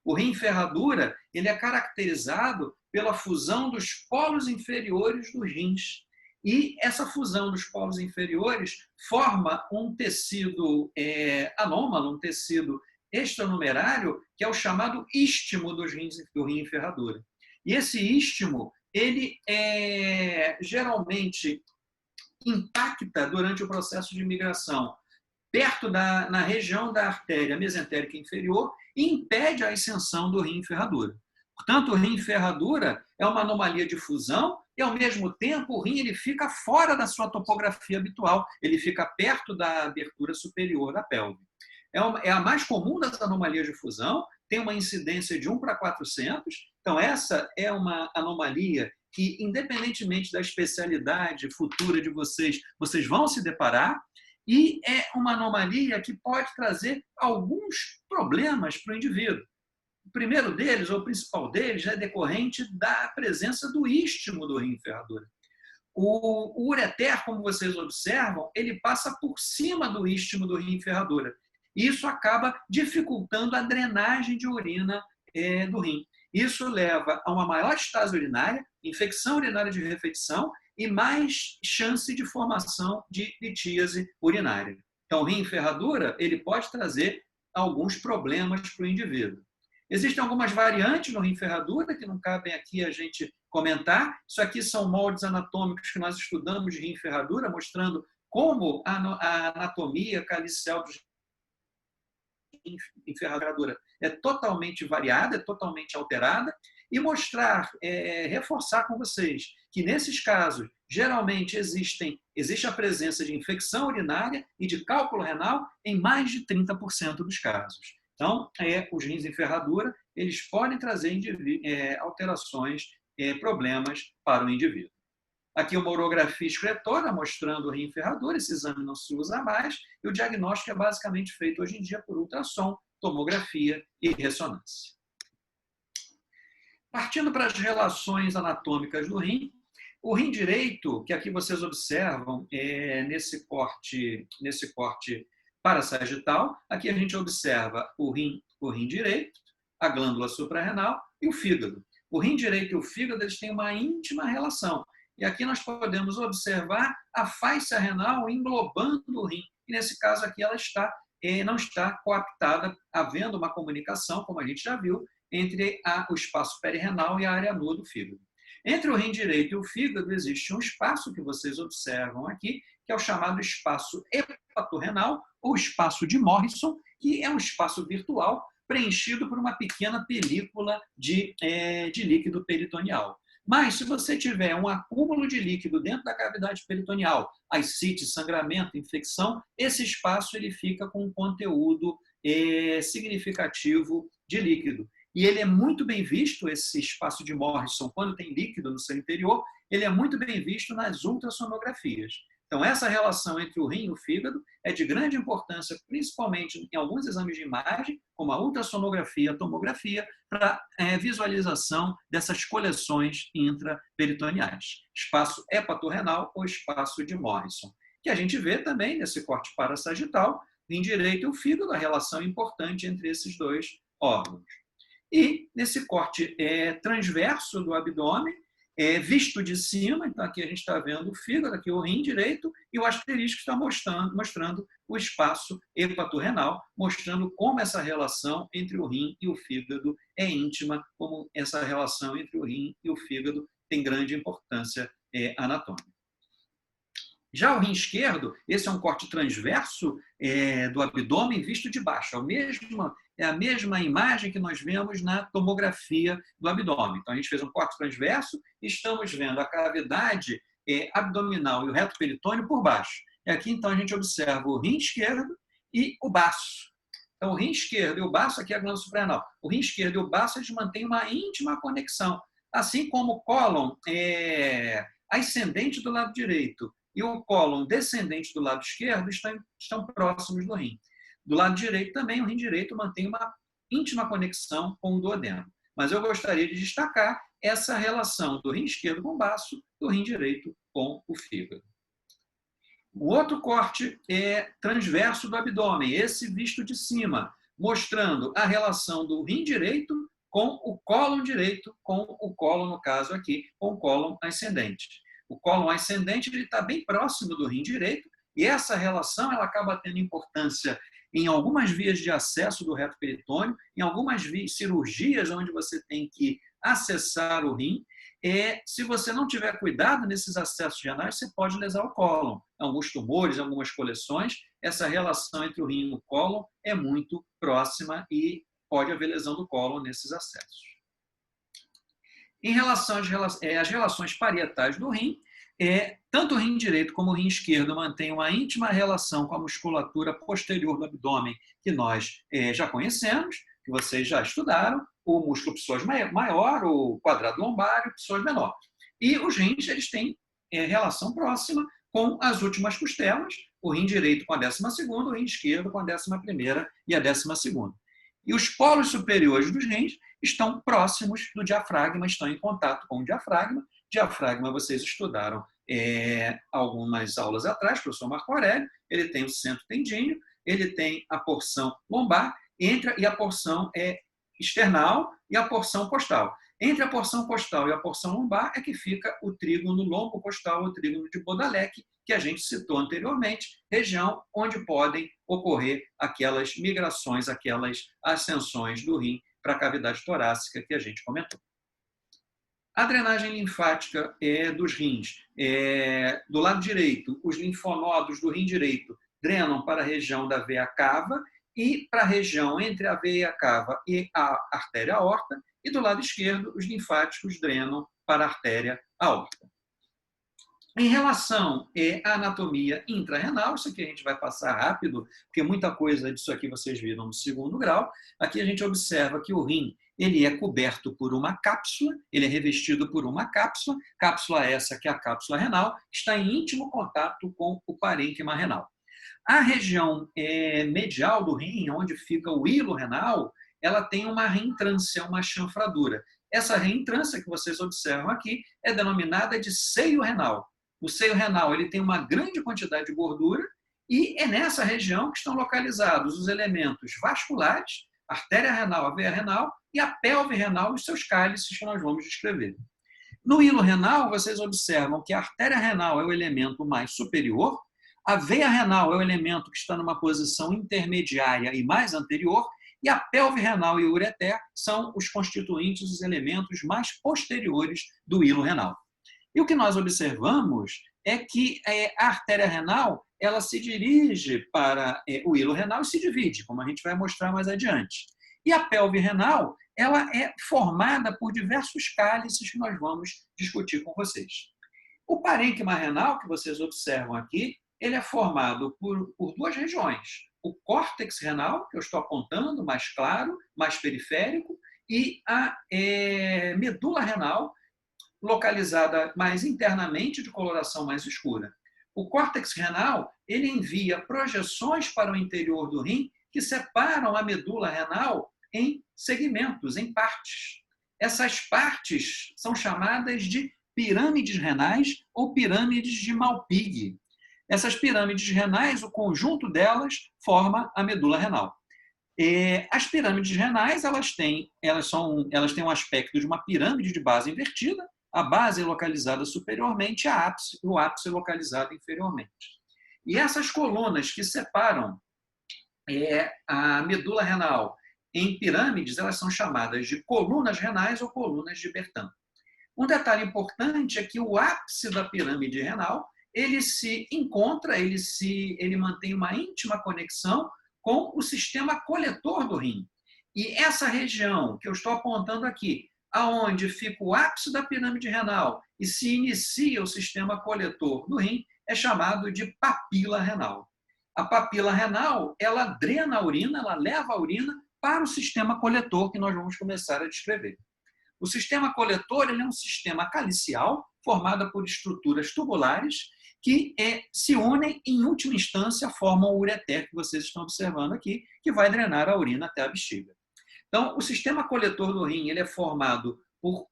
O rim em ferradura ele é caracterizado pela fusão dos polos inferiores dos rins. E essa fusão dos polos inferiores forma um tecido anômalo, um tecido extranumerário, que é o chamado istmo do rim em ferradura. E esse istmo, ele geralmente impacta durante o processo de migração perto na região da artéria mesentérica inferior e impede a ascensão do rim em ferradura. Portanto, o rim em ferradura é uma anomalia de fusão e, ao mesmo tempo, o rim ele fica fora da sua topografia habitual, ele fica perto da abertura superior da pelve. É a mais comum das anomalias de fusão, tem uma incidência de 1 para 400, então essa é uma anomalia que, independentemente da especialidade futura de vocês, vocês vão se deparar, e é uma anomalia que pode trazer alguns problemas para o indivíduo. O primeiro deles, ou o principal deles, é decorrente da presença do istmo do rim em ferradura. O ureter, como vocês observam, ele passa por cima do istmo do rim em ferradura. Isso acaba dificultando a drenagem de urina do rim. Isso leva a uma maior estase urinária, infecção urinária de repetição e mais chance de formação de litíase urinária. Então, o rim em ferradura ele pode trazer alguns problemas para o indivíduo. Existem algumas variantes no rim em ferradura que não cabem aqui a gente comentar. Isso aqui são moldes anatômicos que nós estudamos de rim em ferradura, mostrando como a anatomia calicial dos em ferradura é totalmente variada, é totalmente alterada, e mostrar, reforçar com vocês que nesses casos, geralmente existe a presença de infecção urinária e de cálculo renal em mais de 30% dos casos. Então, os rins em ferradura, eles podem trazer alterações, problemas para o indivíduo. Aqui uma urografia excretora mostrando o rim em ferradura, esse exame não se usa mais, e o diagnóstico é basicamente feito hoje em dia por ultrassom, tomografia e ressonância. Partindo para as relações anatômicas do rim, o rim direito, que aqui vocês observam nesse corte parassagital, aqui a gente observa o rim direito, a glândula suprarrenal e o fígado. O rim direito e o fígado eles têm uma íntima relação. E aqui nós podemos observar a fáscia renal englobando o rim. E nesse caso aqui ela não está coaptada, havendo uma comunicação, como a gente já viu, entre o espaço perirenal e a área nua do fígado. Entre o rim direito e o fígado existe um espaço que vocês observam aqui, que é o chamado espaço hepatorrenal ou espaço de Morrison, que é um espaço virtual preenchido por uma pequena película de líquido peritoneal. Mas, se você tiver um acúmulo de líquido dentro da cavidade peritoneal, ascite, sangramento, infecção, esse espaço ele fica com um conteúdo significativo de líquido. E ele é muito bem visto, esse espaço de Morrison, quando tem líquido no seu interior, ele é muito bem visto nas ultrassonografias. Então, essa relação entre o rim e o fígado é de grande importância, principalmente em alguns exames de imagem, como a ultrassonografia, a tomografia, para visualização dessas coleções intraperitoneais. Espaço hepatorrenal ou espaço de Morrison. Que a gente vê também nesse corte parassagital, rim direito e o fígado, a relação importante entre esses dois órgãos. E nesse corte transverso do abdômen, visto de cima, então aqui a gente está vendo o fígado, aqui o rim direito, e o asterisco está mostrando o espaço hepatorrenal, mostrando como essa relação entre o rim e o fígado é íntima, como essa relação entre o rim e o fígado tem grande importância anatômica. Já o rim esquerdo, esse é um corte transverso do abdômen visto de baixo. É a mesma imagem que nós vemos na tomografia do abdômen. Então, a gente fez um corte transverso e estamos vendo a cavidade abdominal e o reto peritônio por baixo. E aqui, então, a gente observa o rim esquerdo e o baço. Então, o rim esquerdo e o baço, aqui é a glândula suprarrenal. O rim esquerdo e o baço, eles mantêm uma íntima conexão. Assim como o cólon ascendente do lado direito e o cólon descendente do lado esquerdo estão próximos do rim. Do lado direito também, o rim direito mantém uma íntima conexão com o duodeno. Mas eu gostaria de destacar essa relação do rim esquerdo com o baço, do rim direito com o fígado. O outro corte é transverso do abdômen, esse visto de cima, mostrando a relação do rim direito com o cólon direito, com o cólon, no caso aqui, com o cólon ascendente. O cólon ascendente está bem próximo do rim direito e essa relação ela acaba tendo importância em algumas vias de acesso do reto peritônio, em algumas cirurgias onde você tem que acessar o rim. Se você não tiver cuidado nesses acessos renais, você pode lesar o cólon. Alguns tumores, algumas coleções, essa relação entre o rim e o cólon é muito próxima e pode haver lesão do cólon nesses acessos. Em relação às relações parietais do rim, tanto o rim direito como o rim esquerdo mantêm uma íntima relação com a musculatura posterior do abdômen, que nós já conhecemos, que vocês já estudaram, o músculo psoas maior, o quadrado lombar e o psoas menor. E os rins eles têm relação próxima com as últimas costelas, o rim direito com a 12ª, o rim esquerdo com a 11ª e a 12ª. E os polos superiores dos rins estão próximos do diafragma, estão em contato com o diafragma. Diafragma vocês estudaram algumas aulas atrás, professor Marco Aurélio. Ele tem o centro tendíneo, ele tem a porção lombar e a porção external e a porção costal. Entre a porção costal e a porção lombar é que fica o trígono lombo-costal, o trígono de Baudelaire, que a gente citou anteriormente, região onde podem ocorrer aquelas migrações, aquelas ascensões do rim para a cavidade torácica que a gente comentou. A drenagem linfática dos rins. Do lado direito, os linfonodos do rim direito drenam para a região da veia cava e para a região entre a veia cava e a artéria aorta, e do lado esquerdo, os linfáticos drenam para a artéria aorta. Em relação à anatomia intrarrenal, isso aqui a gente vai passar rápido, porque muita coisa disso aqui vocês viram no 2º grau. Aqui a gente observa que o rim ele é coberto por uma cápsula, ele é revestido por uma cápsula essa que é a cápsula renal, que está em íntimo contato com o parênquima renal. A região medial do rim, onde fica o hilo renal, ela tem uma reentrância, uma chanfradura. Essa reentrância que vocês observam aqui é denominada de seio renal. O seio renal ele tem uma grande quantidade de gordura e é nessa região que estão localizados os elementos vasculares, a artéria renal, a veia renal e a pelve renal e os seus cálices que nós vamos descrever. No hilo renal, vocês observam que a artéria renal é o elemento mais superior, a veia renal é o elemento que está numa posição intermediária e mais anterior, e a pelve renal e o ureter são os constituintes, os elementos mais posteriores do hilo renal. E o que nós observamos é que a artéria renal ela se dirige para o hilo renal e se divide, como a gente vai mostrar mais adiante. E a pelve renal ela é formada por diversos cálices que nós vamos discutir com vocês. O parênquima renal, que vocês observam aqui, ele é formado por duas regiões. O córtex renal, que eu estou apontando, mais claro, mais periférico, e a medula renal, localizada mais internamente, de coloração mais escura. O córtex renal ele envia projeções para o interior do rim que separam a medula renal em segmentos, em partes. Essas partes são chamadas de pirâmides renais ou pirâmides de Malpighi. Essas pirâmides renais, o conjunto delas forma a medula renal. As pirâmides renais elas têm um aspecto de uma pirâmide de base invertida. A base é localizada superiormente, o ápice é localizado inferiormente. E essas colunas que separam a medula renal em pirâmides, elas são chamadas de colunas renais ou colunas de Bertin. Um detalhe importante é que o ápice da pirâmide renal, ele se encontra, ele mantém uma íntima conexão com o sistema coletor do rim. E essa região que eu estou apontando aqui, aonde fica o ápice da pirâmide renal e se inicia o sistema coletor do rim, é chamado de papila renal. A papila renal, ela drena a urina, ela leva a urina para o sistema coletor que nós vamos começar a descrever. O sistema coletor ele é um sistema calicial formado por estruturas tubulares que se unem e, em última instância, formam o ureter que vocês estão observando aqui, que vai drenar a urina até a bexiga. Então, o sistema coletor do rim ele é formado por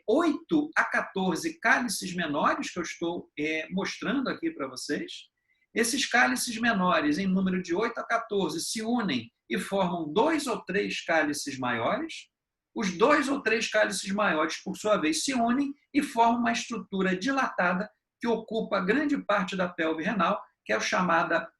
8 a 14 cálices menores, que eu estou mostrando aqui para vocês. Esses cálices menores, em número de 8 a 14, se unem e formam 2 ou 3 cálices maiores. Os 2 ou 3 cálices maiores, por sua vez, se unem e formam uma estrutura dilatada que ocupa grande parte da pelve renal, que é a chamada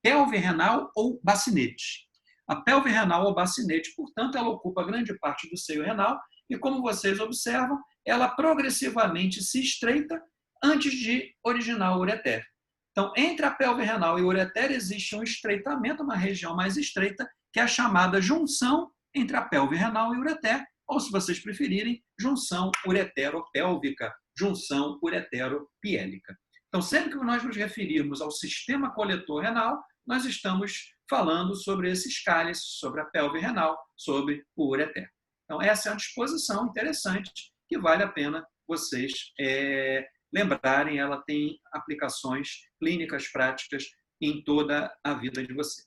pelve renal ou bacinete. A pelve renal ou bacinete, portanto, ela ocupa grande parte do seio renal e, como vocês observam, ela progressivamente se estreita antes de originar o ureter. Então, entre a pelve renal e o ureter existe um estreitamento, uma região mais estreita, que é a chamada junção entre a pelve renal e o ureter, ou, se vocês preferirem, junção uretero-pélvica, junção uretero-piélica. Então, sempre que nós nos referirmos ao sistema coletor renal, nós estamos falando sobre esses cálices, sobre a pelve renal, sobre o ureter. Então, essa é uma disposição interessante que vale a pena vocês lembrarem. Ela tem aplicações clínicas práticas em toda a vida de vocês.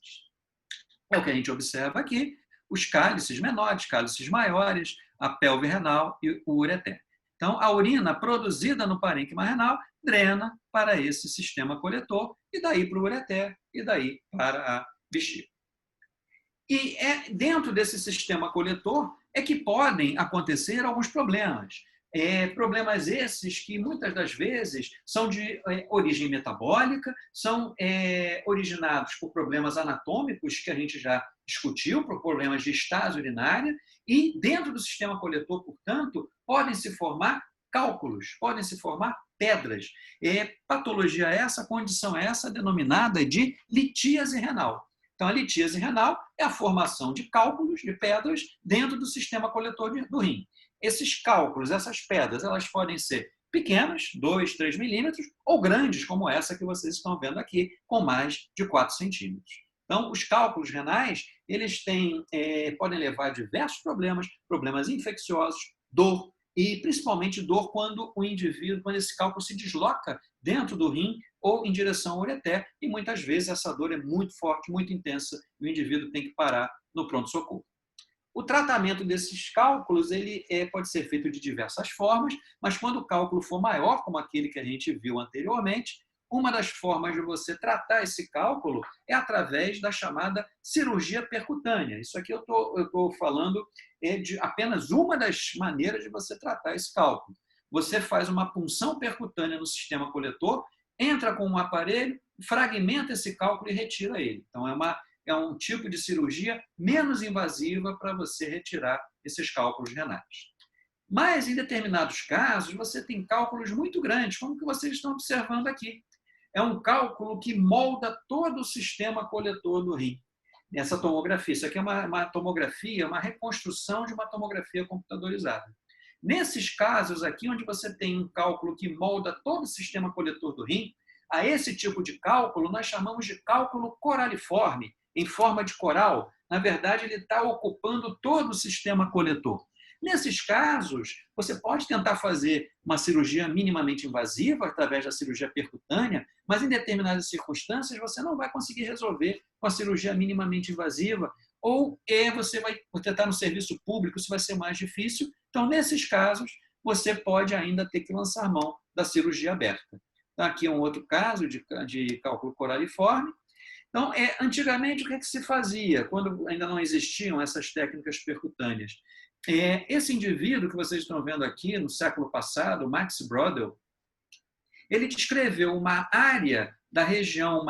É o que a gente observa aqui, os cálices menores, cálices maiores, a pelve renal e o ureter. Então, a urina produzida no parênquima renal drena para esse sistema coletor e daí para o ureter e daí para a bexiga. E dentro desse sistema coletor é que podem acontecer alguns problemas. Problemas esses que muitas das vezes são de origem metabólica, são originados por problemas anatômicos que a gente já discutiu, por problemas de estase urinária, e dentro do sistema coletor, portanto, podem se formar cálculos, podem se formar pedras. Patologia essa, condição essa denominada de litíase renal. Então, a litíase renal é a formação de cálculos, de pedras, dentro do sistema coletor do rim. Esses cálculos, essas pedras, elas podem ser pequenas, 2, 3 milímetros, ou grandes, como essa que vocês estão vendo aqui, com mais de 4 centímetros. Então, os cálculos renais, eles podem levar a diversos problemas, problemas infecciosos, dor, e principalmente dor quando quando esse cálculo se desloca dentro do rim ou em direção ao ureter, e muitas vezes essa dor é muito forte, muito intensa, e o indivíduo tem que parar no pronto-socorro. O tratamento desses cálculos ele pode ser feito de diversas formas, mas quando o cálculo for maior, como aquele que a gente viu anteriormente, uma das formas de você tratar esse cálculo é através da chamada cirurgia percutânea. Isso aqui eu estou falando de apenas uma das maneiras de você tratar esse cálculo. Você faz uma punção percutânea no sistema coletor, entra com um aparelho, fragmenta esse cálculo e retira ele. Então, é um tipo de cirurgia menos invasiva para você retirar esses cálculos renais. Mas, em determinados casos, você tem cálculos muito grandes, como que vocês estão observando aqui. É um cálculo que molda todo o sistema coletor do rim. Essa tomografia, isso aqui é uma tomografia, uma reconstrução de uma tomografia computadorizada. Nesses casos aqui, onde você tem um cálculo que molda todo o sistema coletor do rim, a esse tipo de cálculo nós chamamos de cálculo coraliforme, em forma de coral. Na verdade, ele está ocupando todo o sistema coletor. Nesses casos, você pode tentar fazer uma cirurgia minimamente invasiva através da cirurgia percutânea, mas em determinadas circunstâncias você não vai conseguir resolver com a cirurgia minimamente invasiva, ou você está no serviço público, isso vai ser mais difícil. Então, nesses casos, você pode ainda ter que lançar mão da cirurgia aberta. Então, aqui é um outro caso de cálculo coraliforme. Então, antigamente, o que se fazia, quando ainda não existiam essas técnicas percutâneas? Esse indivíduo que vocês estão vendo aqui no século passado, Max Brodel, ele descreveu uma área da região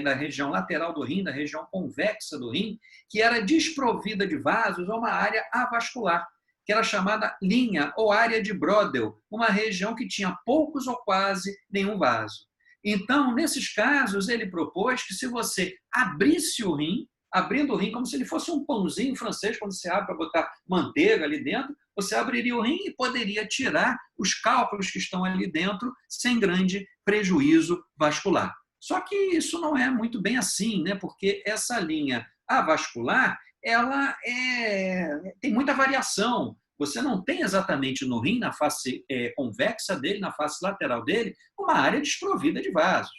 da região lateral do rim, da região convexa do rim, que era desprovida de vasos, ou uma área avascular, que era chamada linha ou área de Brodel, uma região que tinha poucos ou quase nenhum vaso. Então, nesses casos, ele propôs que se você abrisse o rim, abrindo o rim como se ele fosse um pãozinho francês, quando você abre para botar manteiga ali dentro, você abriria o rim e poderia tirar os cálculos que estão ali dentro sem grande prejuízo vascular. Só que isso não é muito bem assim, né? Porque essa linha avascular ela tem muita variação. Você não tem exatamente no rim, na face convexa dele, na face lateral dele, uma área desprovida de vasos.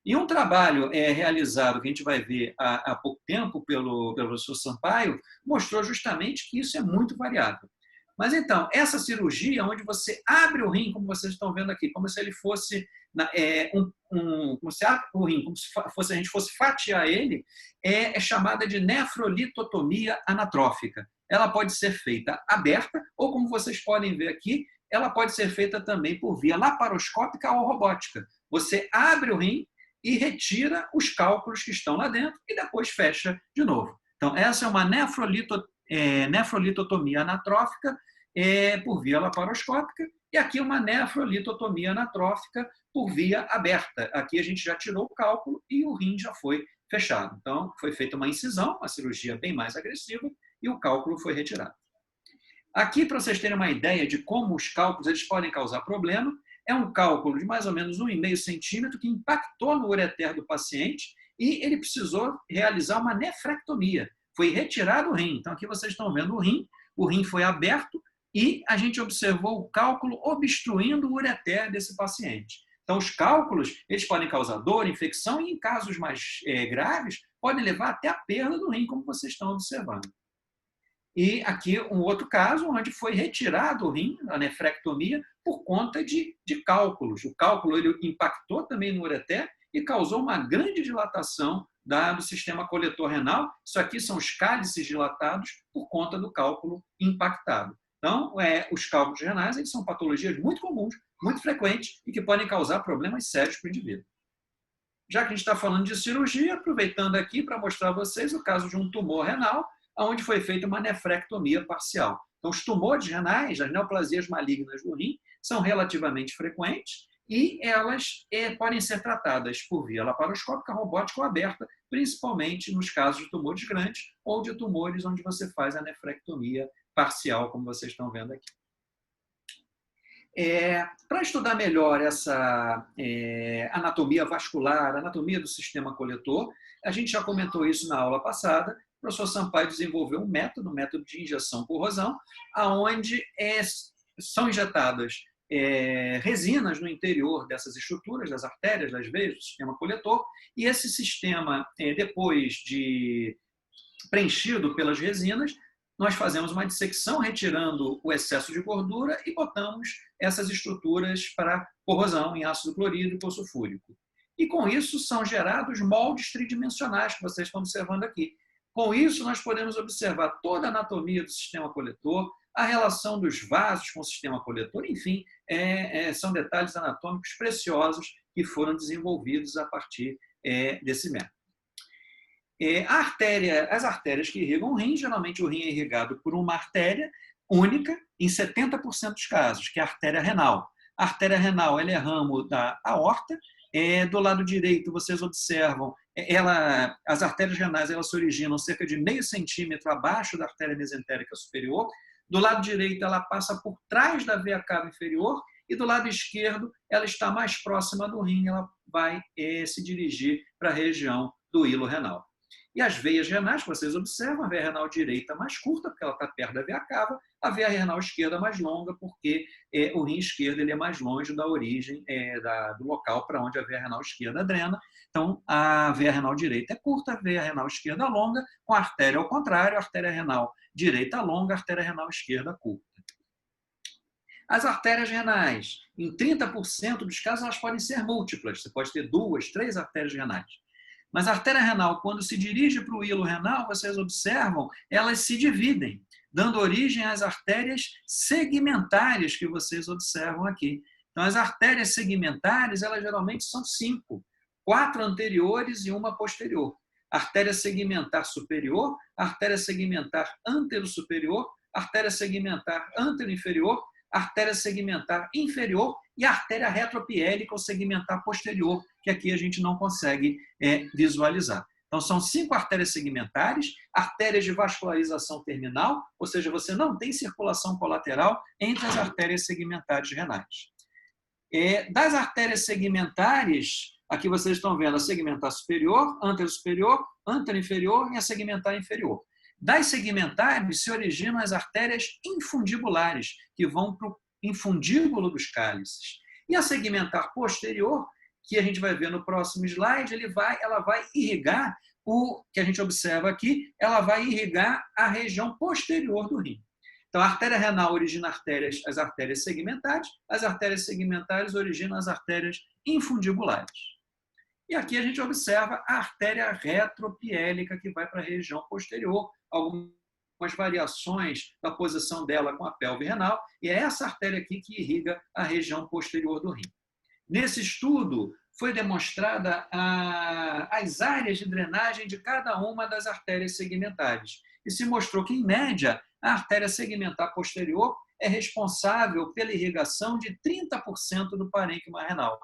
E um trabalho realizado, que a gente vai ver há pouco tempo pelo professor Sampaio, mostrou justamente que isso é muito variável. Mas então, essa cirurgia, onde você abre o rim, como vocês estão vendo aqui, como se ele fosse como se abre o rim, como se a gente fosse fatiar ele, é chamada de nefrolitotomia anatrófica. Ela pode ser feita aberta, ou como vocês podem ver aqui, ela pode ser feita também por via laparoscópica ou robótica. Você abre o rim e retira os cálculos que estão lá dentro e depois fecha de novo. Então, essa é uma nefrolitotomia anatrófica por via laparoscópica e aqui uma nefrolitotomia anatrófica por via aberta. Aqui a gente já tirou o cálculo e o rim já foi fechado. Então, foi feita uma incisão, uma cirurgia bem mais agressiva e o cálculo foi retirado. Aqui, para vocês terem uma ideia de como os cálculos eles podem causar problema, é um cálculo de mais ou menos 1,5 centímetro que impactou no ureter do paciente e ele precisou realizar uma nefrectomia. Foi retirado o rim. Então, aqui vocês estão vendo o rim foi aberto e a gente observou o cálculo obstruindo o ureter desse paciente. Então, os cálculos eles podem causar dor, infecção e, em casos mais graves, podem levar até a perda do rim, como vocês estão observando. E aqui um outro caso, onde foi retirado o rim, a nefrectomia, por conta de cálculos. O cálculo ele impactou também no ureter e causou uma grande dilatação do sistema coletor renal. Isso aqui são os cálices dilatados por conta do cálculo impactado. Então, os cálculos renais eles são patologias muito comuns, muito frequentes e que podem causar problemas sérios para o indivíduo. Já que a gente está falando de cirurgia, aproveitando aqui para mostrar a vocês o caso de um tumor renal, onde foi feita uma nefrectomia parcial. Então, os tumores renais, as neoplasias malignas do rim, são relativamente frequentes e elas podem ser tratadas por via laparoscópica, robótica ou aberta, principalmente nos casos de tumores grandes ou de tumores onde você faz a nefrectomia parcial, como vocês estão vendo aqui. Para estudar melhor essa anatomia vascular, anatomia do sistema coletor, a gente já comentou isso na aula passada. O professor Sampaio desenvolveu um método de injeção por rosão, onde são injetadas resinas no interior dessas estruturas, das artérias, das veias do sistema coletor, e esse sistema, depois de preenchido pelas resinas, nós fazemos uma dissecção retirando o excesso de gordura e botamos essas estruturas para corrosão em ácido clorídrico ou sulfúrico. E com isso são gerados moldes tridimensionais que vocês estão observando aqui. Com isso nós podemos observar toda a anatomia do sistema coletor, a relação dos vasos com o sistema coletor, enfim, são detalhes anatômicos preciosos que foram desenvolvidos a partir desse método. As artérias que irrigam o rim, geralmente o rim é irrigado por uma artéria única em 70% dos casos, que é a artéria renal. A artéria renal ela é ramo da aorta. Do lado direito, vocês observam, as artérias renais elas se originam cerca de 0,5 centímetro abaixo da artéria mesentérica superior. Do lado direito, ela passa por trás da veia cava inferior e do lado esquerdo, ela está mais próxima do rim, ela vai se dirigir para a região do hilo renal. E as veias renais, que vocês observam, a veia renal direita mais curta, porque ela está perto da veia cava, a veia renal esquerda mais longa, porque o rim esquerdo ele é mais longe da origem, do local para onde a veia renal esquerda drena. Então, a veia renal direita é curta, a veia renal esquerda longa, com a artéria ao contrário, a artéria renal direita longa, a artéria renal esquerda curta. As artérias renais, em 30% dos casos, elas podem ser múltiplas. Você pode ter 2, 3 artérias renais. Mas a artéria renal, quando se dirige para o hilo renal, vocês observam, elas se dividem, dando origem às artérias segmentares que vocês observam aqui. Então, as artérias segmentares, elas geralmente são 5, 4 anteriores e uma posterior. Artéria segmentar superior, artéria segmentar antero-superior, artéria segmentar antero-inferior, artéria segmentar inferior e artéria retropiélica ou segmentar posterior, que aqui a gente não consegue visualizar. Então, são 5 artérias segmentares, artérias de vascularização terminal, ou seja, você não tem circulação colateral entre as artérias segmentares renais. Das artérias segmentares, aqui vocês estão vendo a segmentar superior, antero-superior, antero-inferior e a segmentar inferior. Das segmentares se originam as artérias infundibulares, que vão para o infundíbulo dos cálices. E a segmentar posterior, que a gente vai ver no próximo slide, ela vai irrigar o que a gente observa aqui, ela vai irrigar a região posterior do rim. Então, a artéria renal origina as artérias segmentares, as artérias segmentares originam as artérias infundibulares. E aqui a gente observa a artéria retropiélica, que vai para a região posterior, algumas variações da posição dela com a pelve renal, e é essa artéria aqui que irriga a região posterior do rim. Nesse estudo, foi demonstrada as áreas de drenagem de cada uma das artérias segmentares. E se mostrou que, em média, a artéria segmentar posterior é responsável pela irrigação de 30% do parênquima renal.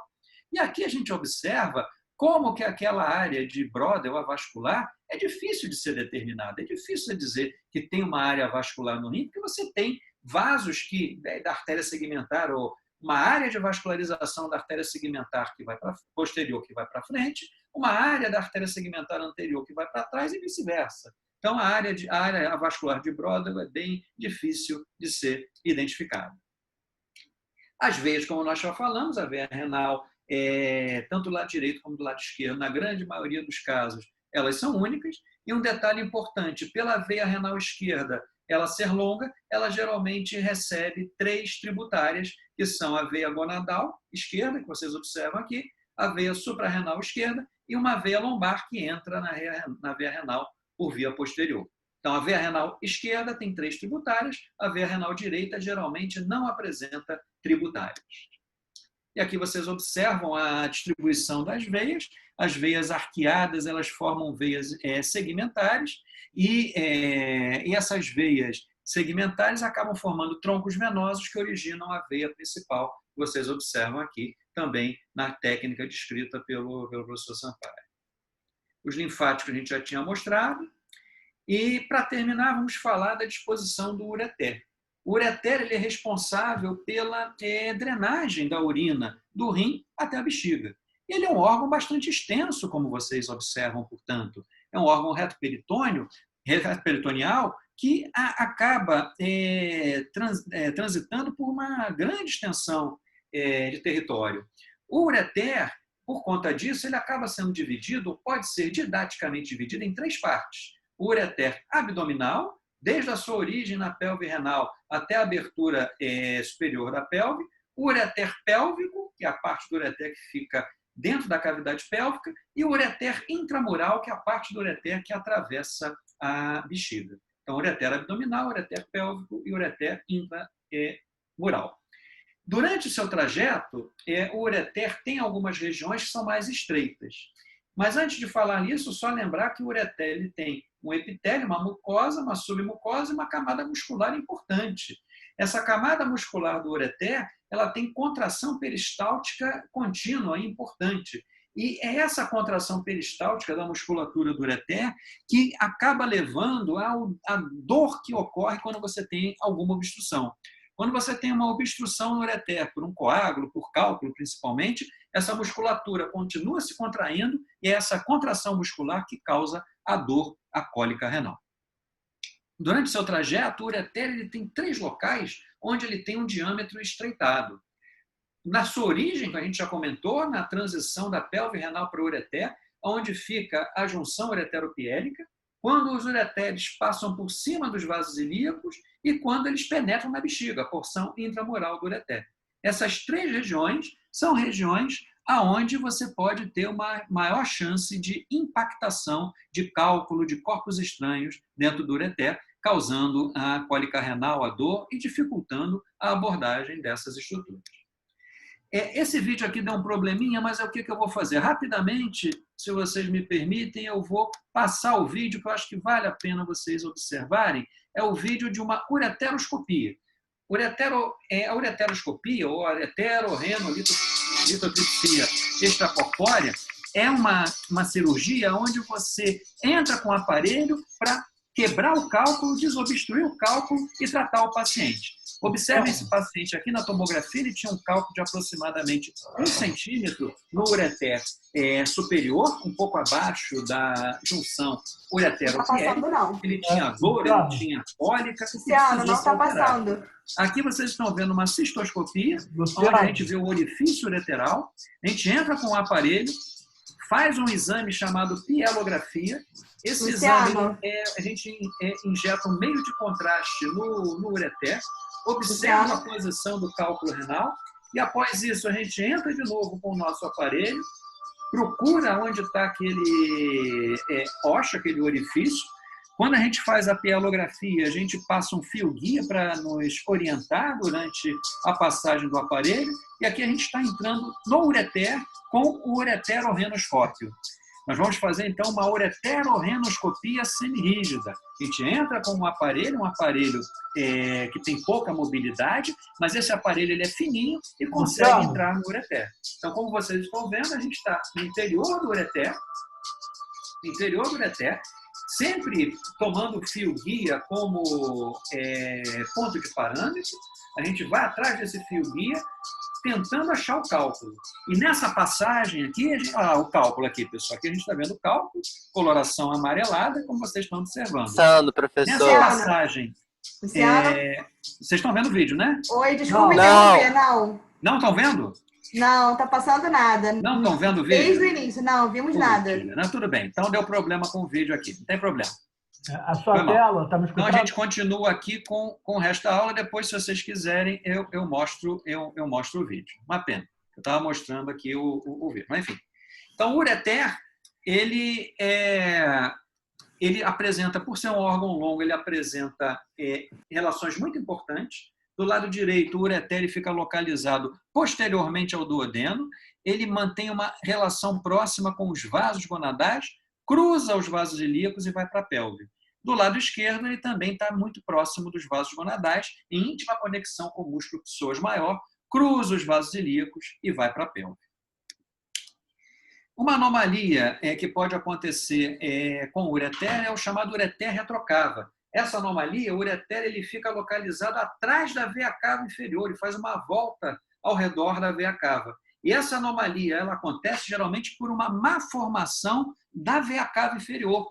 E aqui a gente observa como que aquela área de Brodel avascular é difícil de ser determinada, é difícil de dizer que tem uma área vascular no rim, porque você tem vasos da artéria segmentar ou uma área de vascularização da artéria segmentar que vai para posterior, que vai para frente, uma área da artéria segmentar anterior que vai para trás e vice-versa. Então, a área vascular de Brodel é bem difícil de ser identificada. As veias, como nós já falamos, a veia renal, tanto do lado direito como do lado esquerdo, na grande maioria dos casos, elas são únicas. E um detalhe importante, pela veia renal esquerda, ela ser longa, ela geralmente recebe 3 tributárias, que são a veia gonadal esquerda, que vocês observam aqui, a veia suprarrenal esquerda e uma veia lombar que entra na veia renal por via posterior. Então, a veia renal esquerda tem 3 tributárias, a veia renal direita geralmente não apresenta tributárias. E aqui vocês observam a distribuição das veias. As veias arqueadas, elas formam veias segmentares e essas veias segmentares acabam formando troncos venosos que originam a veia principal, que vocês observam aqui também na técnica descrita pelo professor Sampaio. Os linfáticos a gente já tinha mostrado. E, para terminar, vamos falar da disposição do ureter. O ureter ele é responsável pela drenagem da urina do rim até a bexiga. Ele é um órgão bastante extenso, como vocês observam, portanto. É um órgão retroperitoneal que acaba transitando por uma grande extensão de território. O ureter, por conta disso, ele acaba sendo dividido, pode ser didaticamente dividido em 3 partes. O ureter abdominal, desde a sua origem na pelve renal até a abertura superior da pelve, o ureter pélvico, que é a parte do ureter que fica dentro da cavidade pélvica, e o ureter intramural, que é a parte do ureter que atravessa a bexiga. Então, ureter abdominal, ureter pélvico e ureter intramural. Durante o seu trajeto, o ureter tem algumas regiões que são mais estreitas. Mas antes de falar nisso, só lembrar que o ureter ele tem um epitélio, uma mucosa, uma submucosa e uma camada muscular importante. Essa camada muscular do ureter, ela tem contração peristáltica contínua e importante. E é essa contração peristáltica da musculatura do ureter que acaba levando à dor que ocorre quando você tem alguma obstrução. Quando você tem uma obstrução no ureter, por um coágulo, por cálculo principalmente, essa musculatura continua se contraindo e é essa contração muscular que causa a dor, a cólica renal. Durante seu trajeto, o ureter ele tem 3 locais onde ele tem um diâmetro estreitado. Na sua origem, que a gente já comentou, na transição da pelve renal para o ureter, onde fica a junção ureteropiélica, quando os ureteres passam por cima dos vasos ilíacos e quando eles penetram na bexiga, a porção intramural do ureter. Essas 3 regiões são regiões aonde você pode ter uma maior chance de impactação de cálculo de corpos estranhos dentro do ureter, causando a cólica renal, a dor e dificultando a abordagem dessas estruturas. Esse vídeo aqui deu um probleminha, mas é o que eu vou fazer? Rapidamente, se vocês me permitem, eu vou passar o vídeo que eu acho que vale a pena vocês observarem. É o vídeo de uma ureteroscopia. A ureteroscopia, ou ureterorenolitotripsia extracorpórea, é uma cirurgia onde você entra com o aparelho para quebrar o cálculo, desobstruir o cálculo e tratar o paciente. Observe esse paciente aqui na tomografia, ele tinha um cálculo de aproximadamente 1 centímetro no ureter superior, um pouco abaixo da junção uretero-piérica. Ele tinha dor, ele tinha cólica. Luciano, não está passando. Aqui vocês estão vendo uma cistoscopia, onde a gente vê o orifício ureteral. A gente entra com o aparelho, faz um exame chamado pielografia. Esse exame, a gente injeta um meio de contraste no ureter, observa a posição do cálculo renal e, após isso, a gente entra de novo com o nosso aparelho, procura onde está aquele ósseo, aquele orifício. Quando a gente faz a pielografia, a gente passa um fio-guia para nos orientar durante a passagem do aparelho. E aqui a gente está entrando no ureter com o ureterorrenoscópio. Nós vamos fazer, então, uma ureterorrenoscopia semirrígida. A gente entra com um aparelho que tem pouca mobilidade, mas esse aparelho ele é fininho e consegue entrar no ureter. Então, como vocês estão vendo, a gente está no interior do ureter, sempre tomando o fio-guia como ponto de parâmetro. A gente vai atrás desse fio-guia, tentando achar o cálculo. E nessa passagem aqui, o cálculo aqui, pessoal, aqui a gente está vendo o cálculo, coloração amarelada, como vocês estão observando. Professor. Nessa passagem, vocês estão vendo o vídeo, né? Oi, desculpa interromper, não. Não estão vendo? Não, tá passando nada. Não estão vendo o vídeo? Desde o início, não, vimos nada. Não, tudo bem, então deu problema com o vídeo aqui, não tem problema. A sua tela, está me escutando? Então a gente continua aqui com o resto da aula, depois, se vocês quiserem, eu mostro o vídeo. Uma pena, eu estava mostrando aqui o vídeo, mas enfim. Então o ureter, ele apresenta, por ser um órgão longo, ele apresenta relações muito importantes. Do lado direito, o ureter ele fica localizado posteriormente ao duodeno, ele mantém uma relação próxima com os vasos gonadais, cruza os vasos ilíacos e vai para a pelve. Do lado esquerdo, ele também está muito próximo dos vasos gonadais, em íntima conexão com o músculo psoas maior, cruza os vasos ilíacos e vai para a pelve. Uma anomalia que pode acontecer com o ureter é o chamado ureter retrocava. Essa anomalia, o ureter ele fica localizado atrás da veia cava inferior e faz uma volta ao redor da veia cava. E essa anomalia ela acontece geralmente por uma má formação da veia cava inferior.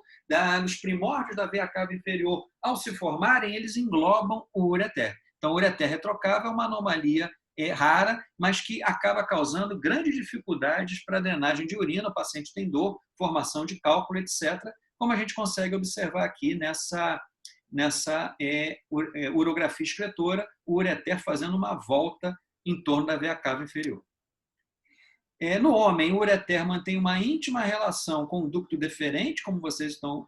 Nos primórdios da veia cava inferior, ao se formarem, eles englobam o ureter. Então, o ureter retrocavo é uma anomalia rara, mas que acaba causando grandes dificuldades para a drenagem de urina. O paciente tem dor, formação de cálculo, etc., como a gente consegue observar aqui nessa urografia excretora, o ureter fazendo uma volta em torno da veia cava inferior. No homem, o ureter mantém uma íntima relação com o ducto deferente, como vocês estão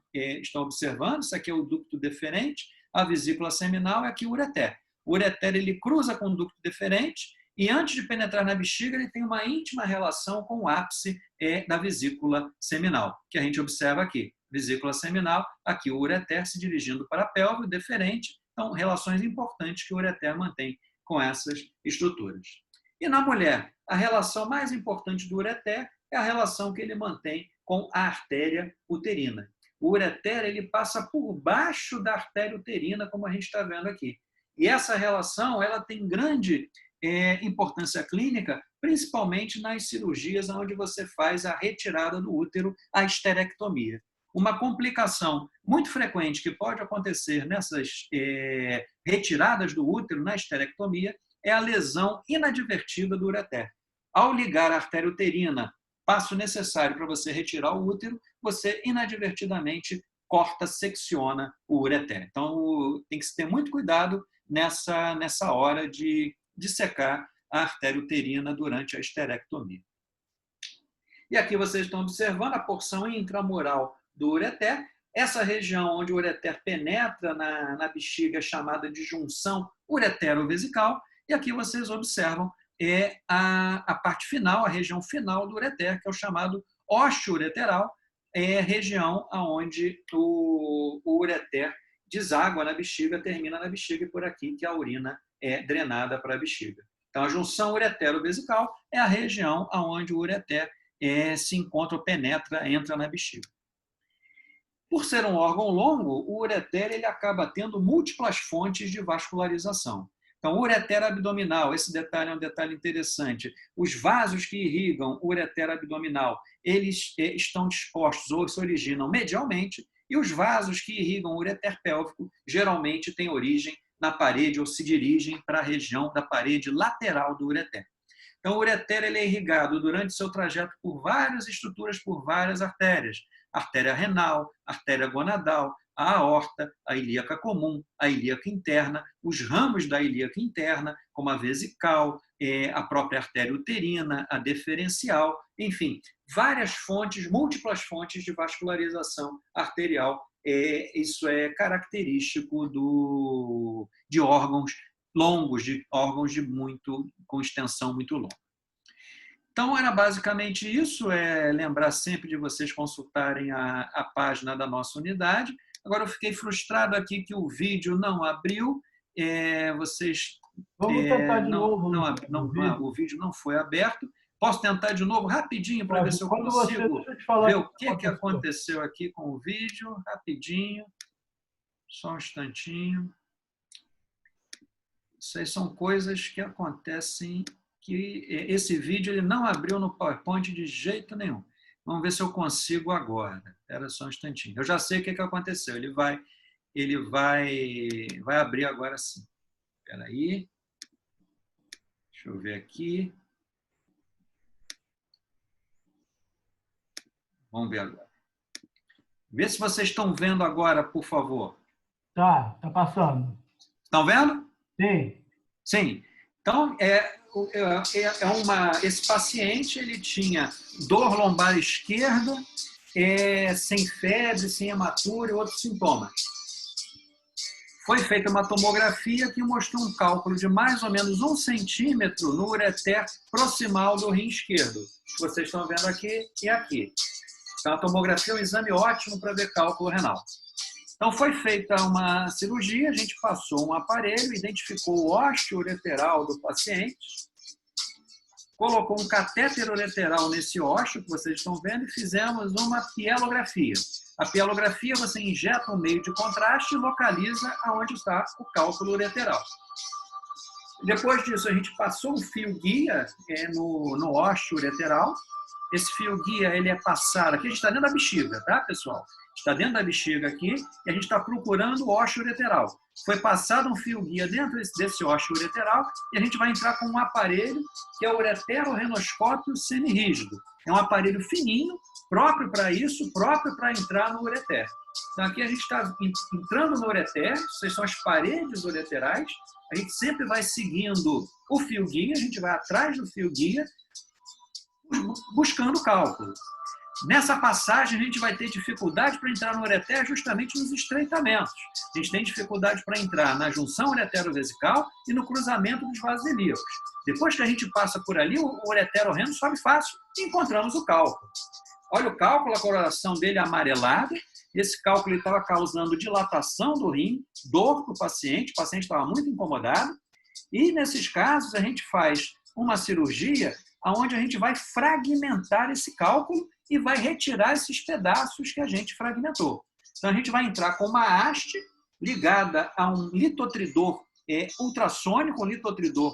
observando. Isso aqui é o ducto deferente, a vesícula seminal é aqui o ureter. O ureter ele cruza com o ducto deferente e, antes de penetrar na bexiga, ele tem uma íntima relação com o ápice da vesícula seminal, que a gente observa aqui. Vesícula seminal, aqui o ureter se dirigindo para a pelve, o deferente. Então, relações importantes que o ureter mantém com essas estruturas. E na mulher, a relação mais importante do ureter é a relação que ele mantém com a artéria uterina. O ureter ele passa por baixo da artéria uterina, como a gente está vendo aqui. E essa relação ela tem grande importância clínica, principalmente nas cirurgias onde você faz a retirada do útero, a esterectomia. Uma complicação muito frequente que pode acontecer nessas retiradas do útero, na esterectomia, é a lesão inadvertida do ureter. Ao ligar a artéria uterina, passo necessário para você retirar o útero, você inadvertidamente corta, secciona o ureter. Então, tem que se ter muito cuidado nessa hora de dissecar a artéria uterina durante a esterectomia. E aqui vocês estão observando a porção intramural do ureter. Essa região onde o ureter penetra na bexiga é chamada de junção uretero-vesical. E aqui vocês observam a parte final, a região final do ureter, que é o chamado ósseo ureteral, é a região onde o ureter deságua na bexiga, termina na bexiga, e por aqui que a urina é drenada para a bexiga. Então, a junção uretero-vesical é a região onde o ureter se encontra, penetra, entra na bexiga. Por ser um órgão longo, o ureter ele acaba tendo múltiplas fontes de vascularização. Então, o ureter abdominal, esse detalhe é um detalhe interessante. Os vasos que irrigam o ureter abdominal, eles estão dispostos ou se originam medialmente, e os vasos que irrigam o ureter pélvico geralmente têm origem na parede ou se dirigem para a região da parede lateral do ureter. Então, o ureter ele é irrigado durante seu trajeto por várias estruturas, por várias artérias. Artéria renal, artéria gonadal, a aorta, a ilíaca comum, a ilíaca interna, os ramos da ilíaca interna, como a vesical, a própria artéria uterina, a deferencial, enfim, várias fontes, múltiplas fontes de vascularização arterial. Isso é característico de órgãos longos, de órgãos com extensão muito longa. Então, era basicamente isso, lembrar sempre de vocês consultarem a página da nossa unidade. Agora, eu fiquei frustrado aqui que o vídeo não abriu. Vamos tentar de novo. O vídeo não foi aberto. Posso tentar de novo rapidinho para ver se eu consigo ver o que aconteceu aqui com o vídeo. Rapidinho. Só um instantinho. Isso aí são coisas que acontecem, que esse vídeo ele não abriu no PowerPoint de jeito nenhum. Vamos ver se eu consigo agora. Espera só um instantinho. Eu já sei o que aconteceu. Ele vai abrir agora sim. Espera aí. Deixa eu ver aqui. Vamos ver agora. Vê se vocês estão vendo agora, por favor. Tá passando. Estão vendo? Sim. Sim. Então, esse paciente ele tinha dor lombar esquerda, sem febre, sem hematura e outros sintomas. Foi feita uma tomografia que mostrou um cálculo de mais ou menos 1 centímetro no ureter proximal do rim esquerdo. Vocês estão vendo aqui e aqui. Então, a tomografia é um exame ótimo para ver cálculo renal. Então, foi feita uma cirurgia, a gente passou um aparelho, identificou o ósseo ureteral do paciente, colocou um catéter ureteral nesse ósseo, que vocês estão vendo, e fizemos uma pielografia. A pielografia, você injeta um meio de contraste e localiza onde está o cálculo ureteral. Depois disso, a gente passou um fio-guia no ósseo ureteral. Esse fio-guia ele é passado, aqui a gente está dentro da bexiga, tá, pessoal? Está dentro da bexiga aqui e a gente está procurando o ósseo ureteral. Foi passado um fio-guia dentro desse ósseo ureteral e a gente vai entrar com um aparelho que é o ureterorenoscópio semirrígido. É um aparelho fininho, próprio para isso, próprio para entrar no ureter. Então aqui a gente está entrando no ureter, essas são as paredes ureterais, a gente sempre vai seguindo o fio-guia, a gente vai atrás do fio-guia, buscando o cálculo. Nessa passagem, a gente vai ter dificuldade para entrar no ureter justamente nos estreitamentos. A gente tem dificuldade para entrar na junção uretero-vesical e no cruzamento dos vasos ilíacos. Depois que a gente passa por ali, o uretero-reno sobe fácil e encontramos o cálculo. Olha o cálculo, a coloração dele é amarelada. Esse cálculo estava causando dilatação do rim, dor para o paciente estava muito incomodado. E, nesses casos, a gente faz uma cirurgia onde a gente vai fragmentar esse cálculo e vai retirar esses pedaços que a gente fragmentou. Então, a gente vai entrar com uma haste ligada a um litotridor ultrassônico, um litotridor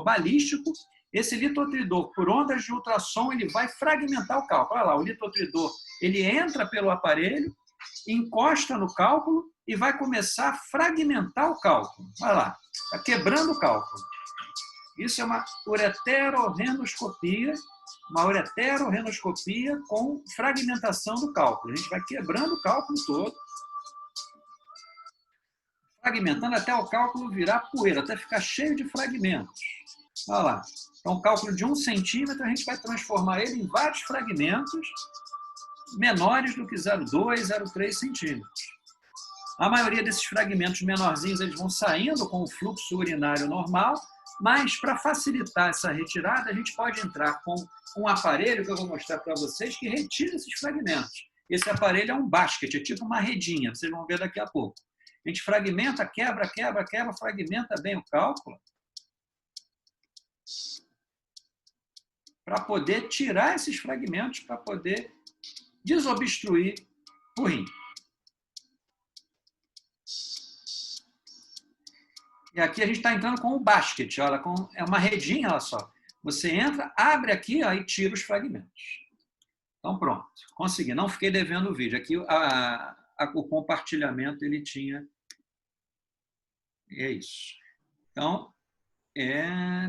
balístico. Esse litotridor, por ondas de ultrassom, ele vai fragmentar o cálculo. Olha lá, o litotridor ele entra pelo aparelho, encosta no cálculo e vai começar a fragmentar o cálculo. Olha lá, está quebrando o cálculo. Isso é uma ureterorenoscopia, com fragmentação do cálculo. A gente vai quebrando o cálculo todo, fragmentando até o cálculo virar poeira, até ficar cheio de fragmentos. Olha lá. Então, o cálculo de 1 centímetro, a gente vai transformar ele em vários fragmentos menores do que 0,2, 0,3 centímetros. A maioria desses fragmentos menorzinhos eles vão saindo com o fluxo urinário normal, mas para facilitar essa retirada, a gente pode entrar com um aparelho que eu vou mostrar para vocês que retira esses fragmentos. Esse aparelho é um basket, é tipo uma redinha, vocês vão ver daqui a pouco. A gente fragmenta, quebra, quebra, quebra, fragmenta bem o cálculo para poder tirar esses fragmentos, para poder desobstruir o rim. E aqui a gente está entrando com o basket, olha, é uma redinha, olha só. Você entra, abre aqui ó, e tira os fragmentos. Então pronto, consegui. Não fiquei devendo o vídeo. Aqui o compartilhamento ele tinha... É isso. Então,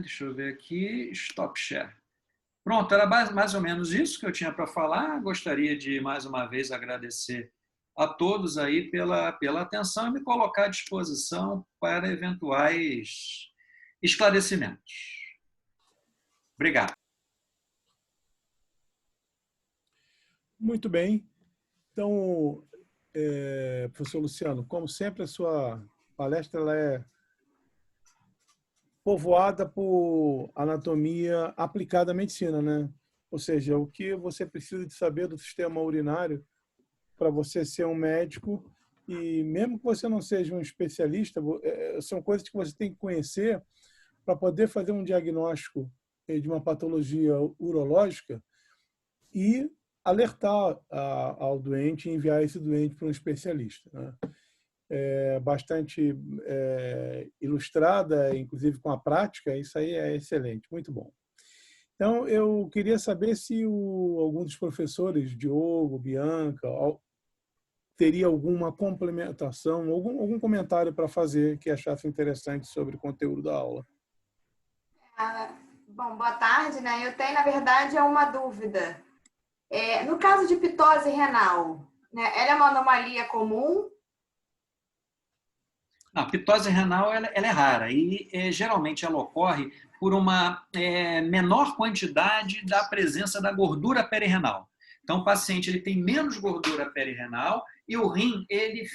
deixa eu ver aqui, stop share. Pronto, era mais ou menos isso que eu tinha para falar. Gostaria de, mais uma vez, agradecer a todos aí pela atenção e me colocar à disposição para eventuais esclarecimentos. Obrigado. Muito bem. Então, professor Luciano, como sempre, a sua palestra ela é povoada por anatomia aplicada à medicina, né? Ou seja, o que você precisa de saber do sistema urinário para você ser um médico, e mesmo que você não seja um especialista, são coisas que você tem que conhecer para poder fazer um diagnóstico de uma patologia urológica e alertar ao doente e enviar esse doente para um especialista, né? Bastante ilustrada, inclusive com a prática, isso aí é excelente, muito bom. Então, eu queria saber se algum dos professores, Diogo, Bianca, teria alguma complementação, algum comentário para fazer que achasse interessante sobre o conteúdo da aula. Bom, boa tarde, né? Eu tenho, na verdade, uma dúvida. No caso de pitose renal, né, ela é uma anomalia comum? A pitose renal ela é rara e geralmente ela ocorre por uma menor quantidade da presença da gordura perirenal. Então, o paciente ele tem menos gordura perirenal e o rim ele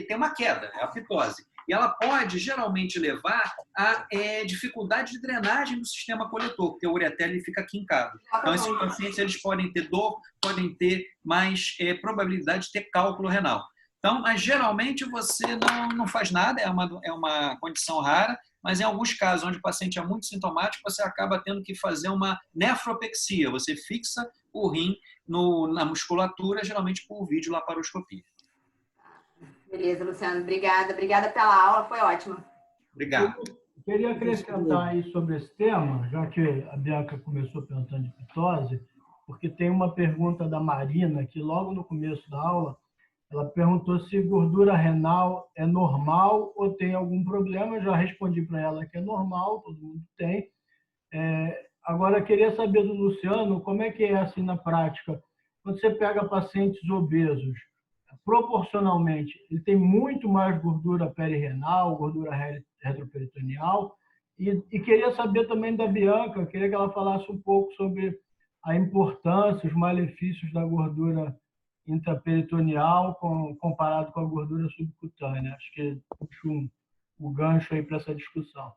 tem uma queda, é a pitose. E ela pode geralmente levar a dificuldade de drenagem do sistema coletor, porque o ureter ele fica quincado. Então, esses pacientes eles podem ter dor, podem ter mais probabilidade de ter cálculo renal. Então, mas geralmente você não faz nada, é uma condição rara, mas em alguns casos onde o paciente é muito sintomático, você acaba tendo que fazer uma nefropexia. Você fixa o rim na musculatura, geralmente por videolaparoscopia. Beleza, Luciano. Obrigada. Obrigada pela aula, foi ótima. Obrigado. Eu queria acrescentar aí sobre esse tema, já que a Bianca começou perguntando de pitose, porque tem uma pergunta da Marina, que logo no começo da aula, ela perguntou se gordura renal é normal ou tem algum problema. Eu já respondi para ela que é normal, todo mundo tem. Agora, eu queria saber do Luciano como é que é assim na prática. Quando você pega pacientes obesos, proporcionalmente, ele tem muito mais gordura perirenal, gordura retroperitoneal. E queria saber também da Bianca, queria que ela falasse um pouco sobre a importância, os malefícios da gordura intraperitoneal comparado com a gordura subcutânea. Acho que puxo o gancho aí para essa discussão.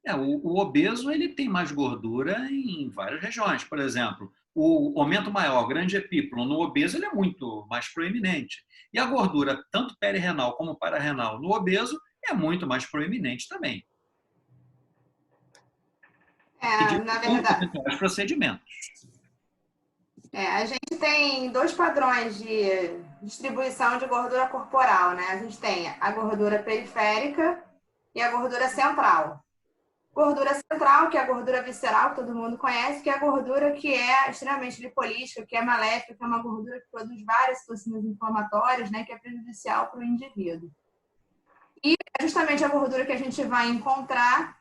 O obeso ele tem mais gordura em várias regiões. Por exemplo, o aumento maior, grande epíplono, no obeso ele é muito mais proeminente. E a gordura, tanto perirenal como pararenal, no obeso, é muito mais proeminente também. Na verdade, os procedimentos. a gente tem dois padrões de distribuição de gordura corporal, né? A gente tem a gordura periférica e a gordura central. Gordura central, que é a gordura visceral, que todo mundo conhece, que é a gordura que é extremamente lipolítica, que é maléfica, que é uma gordura que produz várias citocinas inflamatórias, né? Que é prejudicial para o indivíduo. E é justamente a gordura que a gente vai encontrar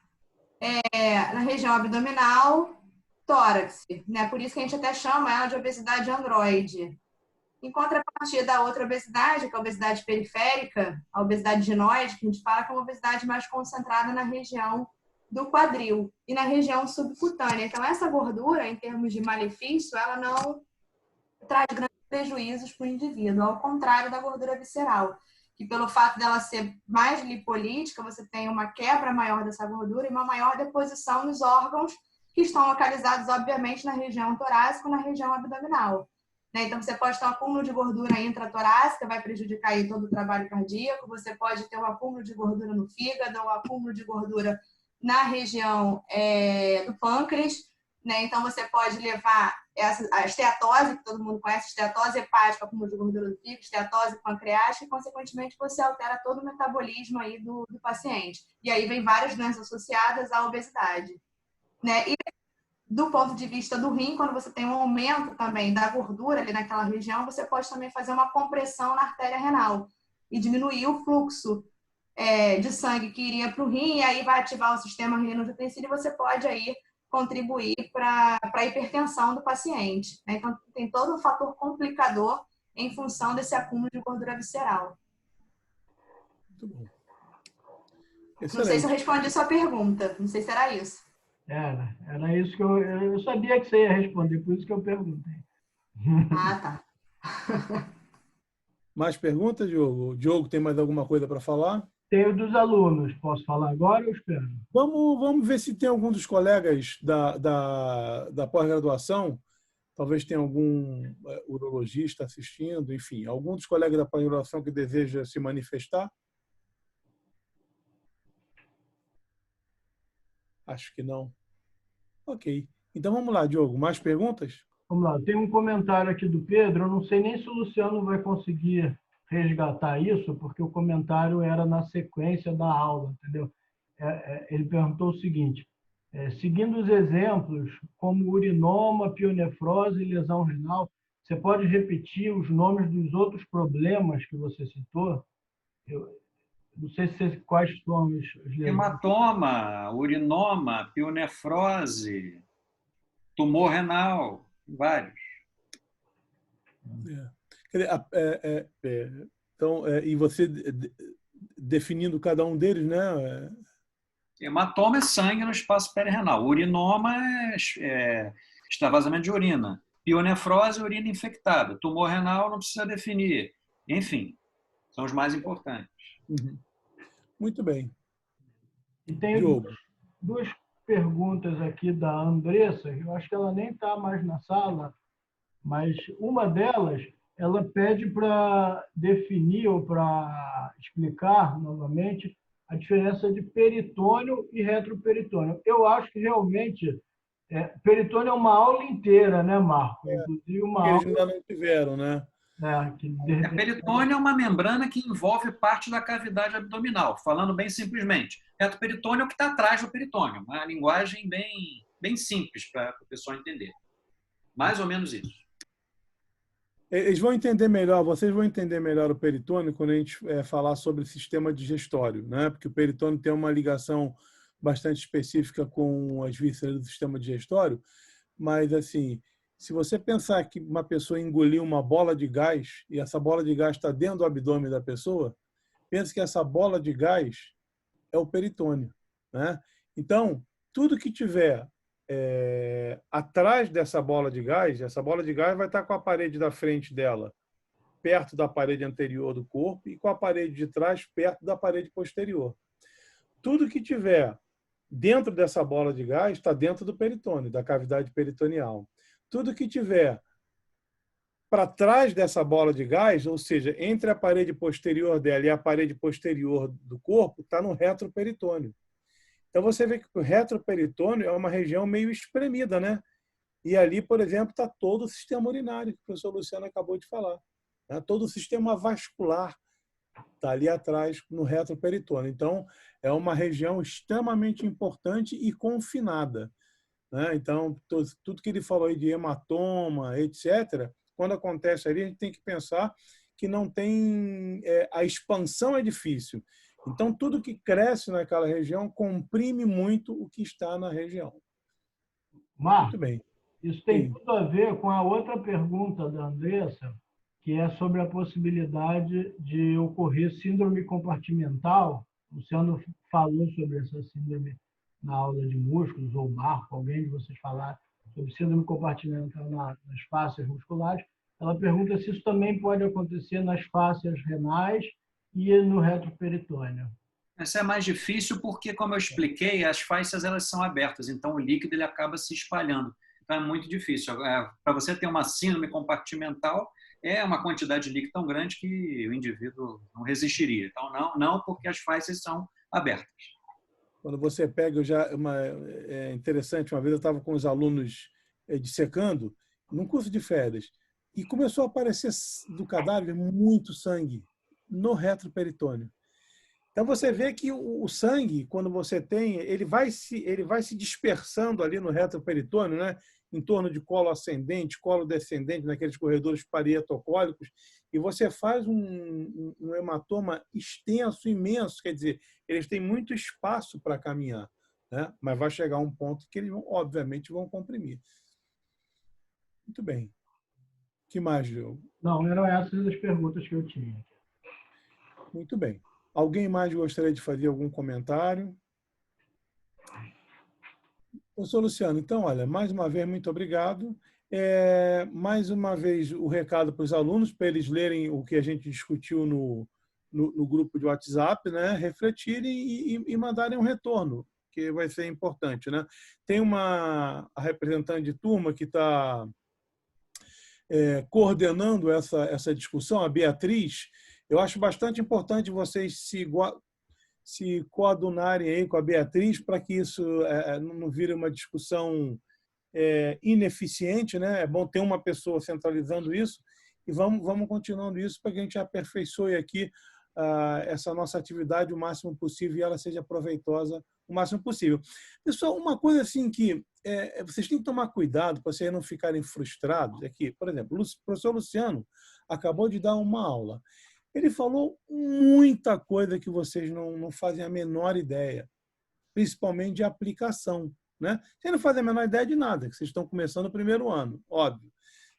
na região abdominal, tórax, né? Por isso que a gente até chama ela de obesidade androide. Em contrapartida da outra obesidade, que é a obesidade periférica, a obesidade ginoide, que a gente fala que é uma obesidade mais concentrada na região do quadril e na região subcutânea. Então, essa gordura, em termos de malefício, ela não traz grandes prejuízos para o indivíduo, ao contrário da gordura visceral, que pelo fato dela ser mais lipolítica, você tem uma quebra maior dessa gordura e uma maior deposição nos órgãos que estão localizados, obviamente, na região torácica ou na região abdominal. Então, você pode ter um acúmulo de gordura intratorácica, vai prejudicar aí todo o trabalho cardíaco, você pode ter um acúmulo de gordura no fígado, um acúmulo de gordura na região do pâncreas, Então, você pode levar a esteatose, que todo mundo conhece, esteatose hepática, acúmulo de gordura do fígado, esteatose pancreática, e, consequentemente, você altera todo o metabolismo aí do paciente. E aí vem várias doenças associadas à obesidade. E do ponto de vista do rim, quando você tem um aumento também da gordura ali naquela região, você pode também fazer uma compressão na artéria renal e diminuir o fluxo de sangue que iria para o rim, e aí vai ativar o sistema renina-angiotensina, e você pode aí contribuir para a hipertensão do paciente. Então, tem todo um fator complicador em função desse acúmulo de gordura visceral. Muito bom. Excelente. Não sei se eu respondi a sua pergunta, não sei se era isso. Era isso que eu sabia que você ia responder, por isso que eu perguntei. Ah, tá. Mais perguntas, Diogo? Diogo, tem mais alguma coisa para falar? Tenho dos alunos. Posso falar agora ou espero? Vamos ver se tem algum dos colegas da pós-graduação, talvez tenha algum urologista assistindo, enfim, algum dos colegas da pós-graduação que deseja se manifestar? Acho que não. Ok. Então vamos lá, Diogo. Mais perguntas? Vamos lá. Tem um comentário aqui do Pedro. Eu não sei nem se o Luciano vai conseguir resgatar isso, porque o comentário era na sequência da aula, entendeu? Ele perguntou o seguinte: seguindo os exemplos, como urinoma, pionefrose e lesão renal, você pode repetir os nomes dos outros problemas que você citou? Eu não sei quais são os hematoma, urinoma, pionefrose, tumor renal, vários. Então, e você definindo cada um deles, né? Hematoma é sangue no espaço perirenal. Urinoma é extravasamento de urina. Pionefrose é urina infectada. Tumor renal não precisa definir. Enfim, são os mais importantes. Uhum. Muito bem. E tem duas perguntas aqui da Andressa. Eu acho que ela nem está mais na sala, mas uma delas, ela pede para definir ou para explicar novamente a diferença de peritônio e retroperitônio. Eu acho que realmente peritônio é uma aula inteira, né, Marco? Inclusive uma aula... Eles ainda não tiveram, né? Peritônio é uma membrana que envolve parte da cavidade abdominal, falando bem simplesmente. Retroperitônio é o que está atrás do peritônio, uma linguagem bem simples para o pessoal entender. Mais ou menos isso. Eles vão entender melhor, vocês vão entender melhor o peritônio quando a gente falar sobre o sistema digestório, né? Porque o peritônio tem uma ligação bastante específica com as vísceras do sistema digestório, mas assim, se você pensar que uma pessoa engoliu uma bola de gás e essa bola de gás está dentro do abdômen da pessoa, pense que essa bola de gás é o peritônio, né? Então, tudo que tiver atrás dessa bola de gás, essa bola de gás vai estar com a parede da frente dela perto da parede anterior do corpo e com a parede de trás perto da parede posterior. Tudo que tiver dentro dessa bola de gás está dentro do peritônio, da cavidade peritoneal. Tudo que tiver para trás dessa bola de gás, ou seja, entre a parede posterior dela e a parede posterior do corpo, está no retroperitônio. Então, você vê que o retroperitônio é uma região meio espremida, né? E ali, por exemplo, está todo o sistema urinário, que o professor Luciano acabou de falar. Né? Todo o sistema vascular está ali atrás, no retroperitônio. Então, é uma região extremamente importante e confinada. Né? Então, tudo que ele falou aí de hematoma, etc., quando acontece ali, a gente tem que pensar que não tem... a expansão é difícil. Então, tudo que cresce naquela região comprime muito o que está na região. Marco, muito bem. Isso tem tudo a ver com a outra pergunta da Andressa, que é sobre a possibilidade de ocorrer síndrome compartimental. O Luciano falou sobre essa síndrome na aula de músculos, ou Marco, alguém de vocês falar sobre síndrome compartimental nas fáscias musculares. Ela pergunta se isso também pode acontecer nas fáscias renais e no retroperitônio. Essa é mais difícil porque, como eu expliquei, as fáscias elas são abertas, então o líquido ele acaba se espalhando. Então é muito difícil. Para você ter uma síndrome compartimental, é uma quantidade de líquido tão grande que o indivíduo não resistiria. Então não porque as fáscias são abertas. Quando você pega, é interessante, uma vez eu estava com os alunos dissecando, num curso de férias, e começou a aparecer do cadáver muito sangue no retroperitônio. Então você vê que o sangue, quando você tem, ele vai se dispersando ali no retroperitônio, né? Em torno de colo ascendente, colo descendente, naqueles corredores parietocólicos, e você faz um hematoma extenso, imenso, quer dizer, eles têm muito espaço para caminhar, né? Mas vai chegar um ponto que eles, obviamente, vão comprimir. Muito bem. O que mais, Diogo? Não, eram essas as perguntas que eu tinha. Muito bem. Alguém mais gostaria de fazer algum comentário? Professor Luciano, então, olha, mais uma vez, muito obrigado. Mais uma vez, o recado para os alunos, para eles lerem o que a gente discutiu no grupo de WhatsApp, né? Refletirem e mandarem um retorno, que vai ser importante, né? Tem a representante de turma que está coordenando essa discussão, a Beatriz. Eu acho bastante importante vocês se coadunarem aí com a Beatriz para que isso não vire uma discussão ineficiente, né? É bom ter uma pessoa centralizando isso e vamos continuando isso para que a gente aperfeiçoe aqui essa nossa atividade o máximo possível e ela seja proveitosa o máximo possível. Pessoal, uma coisa assim que vocês têm que tomar cuidado para vocês não ficarem frustrados é que, por exemplo, o professor Luciano acabou de dar uma aula. Ele falou muita coisa que vocês não fazem a menor ideia, principalmente de aplicação, né? Vocês não fazem a menor ideia de nada, que vocês estão começando o primeiro ano, óbvio.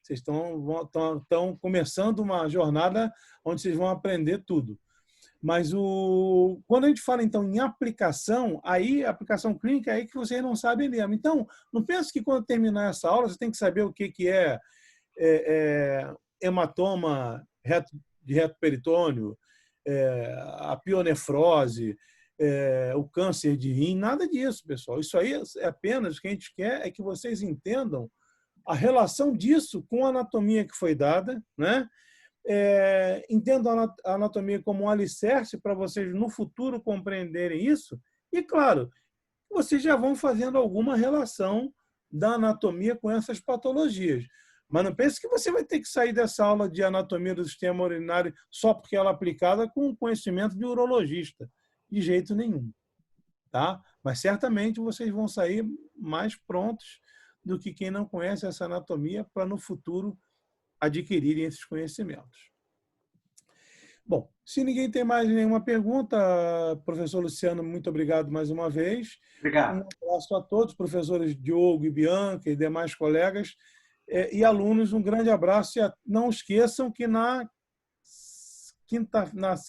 Vocês estão começando uma jornada onde vocês vão aprender tudo. Mas quando a gente fala, então, em aplicação, aí, aplicação clínica, é aí que vocês não sabem mesmo. Então, não pense que quando terminar essa aula, você tem que saber o que é hematoma de retroperitônio, a pionefrose, o câncer de rim, nada disso, pessoal. Isso aí é apenas o que a gente quer é que vocês entendam a relação disso com a anatomia que foi dada, né? Entendam a anatomia como um alicerce para vocês no futuro compreenderem isso e, claro, vocês já vão fazendo alguma relação da anatomia com essas patologias. Mas não pense que você vai ter que sair dessa aula de anatomia do sistema urinário só porque ela é aplicada com conhecimento de urologista. De jeito nenhum. Tá? Mas certamente vocês vão sair mais prontos do que quem não conhece essa anatomia para no futuro adquirirem esses conhecimentos. Bom, se ninguém tem mais nenhuma pergunta, professor Luciano, muito obrigado mais uma vez. Obrigado. Um abraço a todos, professores Diogo e Bianca e demais colegas. E alunos, um grande abraço. E não esqueçam que na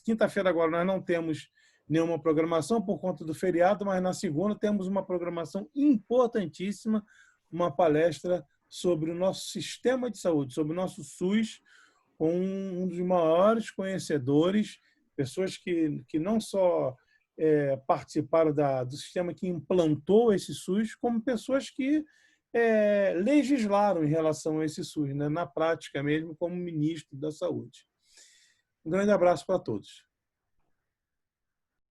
quinta-feira agora nós não temos nenhuma programação por conta do feriado, mas na segunda temos uma programação importantíssima, uma palestra sobre o nosso sistema de saúde, sobre o nosso SUS, com um dos maiores conhecedores, pessoas que não só participaram do sistema que implantou esse SUS, como pessoas que legislaram em relação a esse SUS, né, na prática mesmo, como ministro da Saúde. Um grande abraço para todos.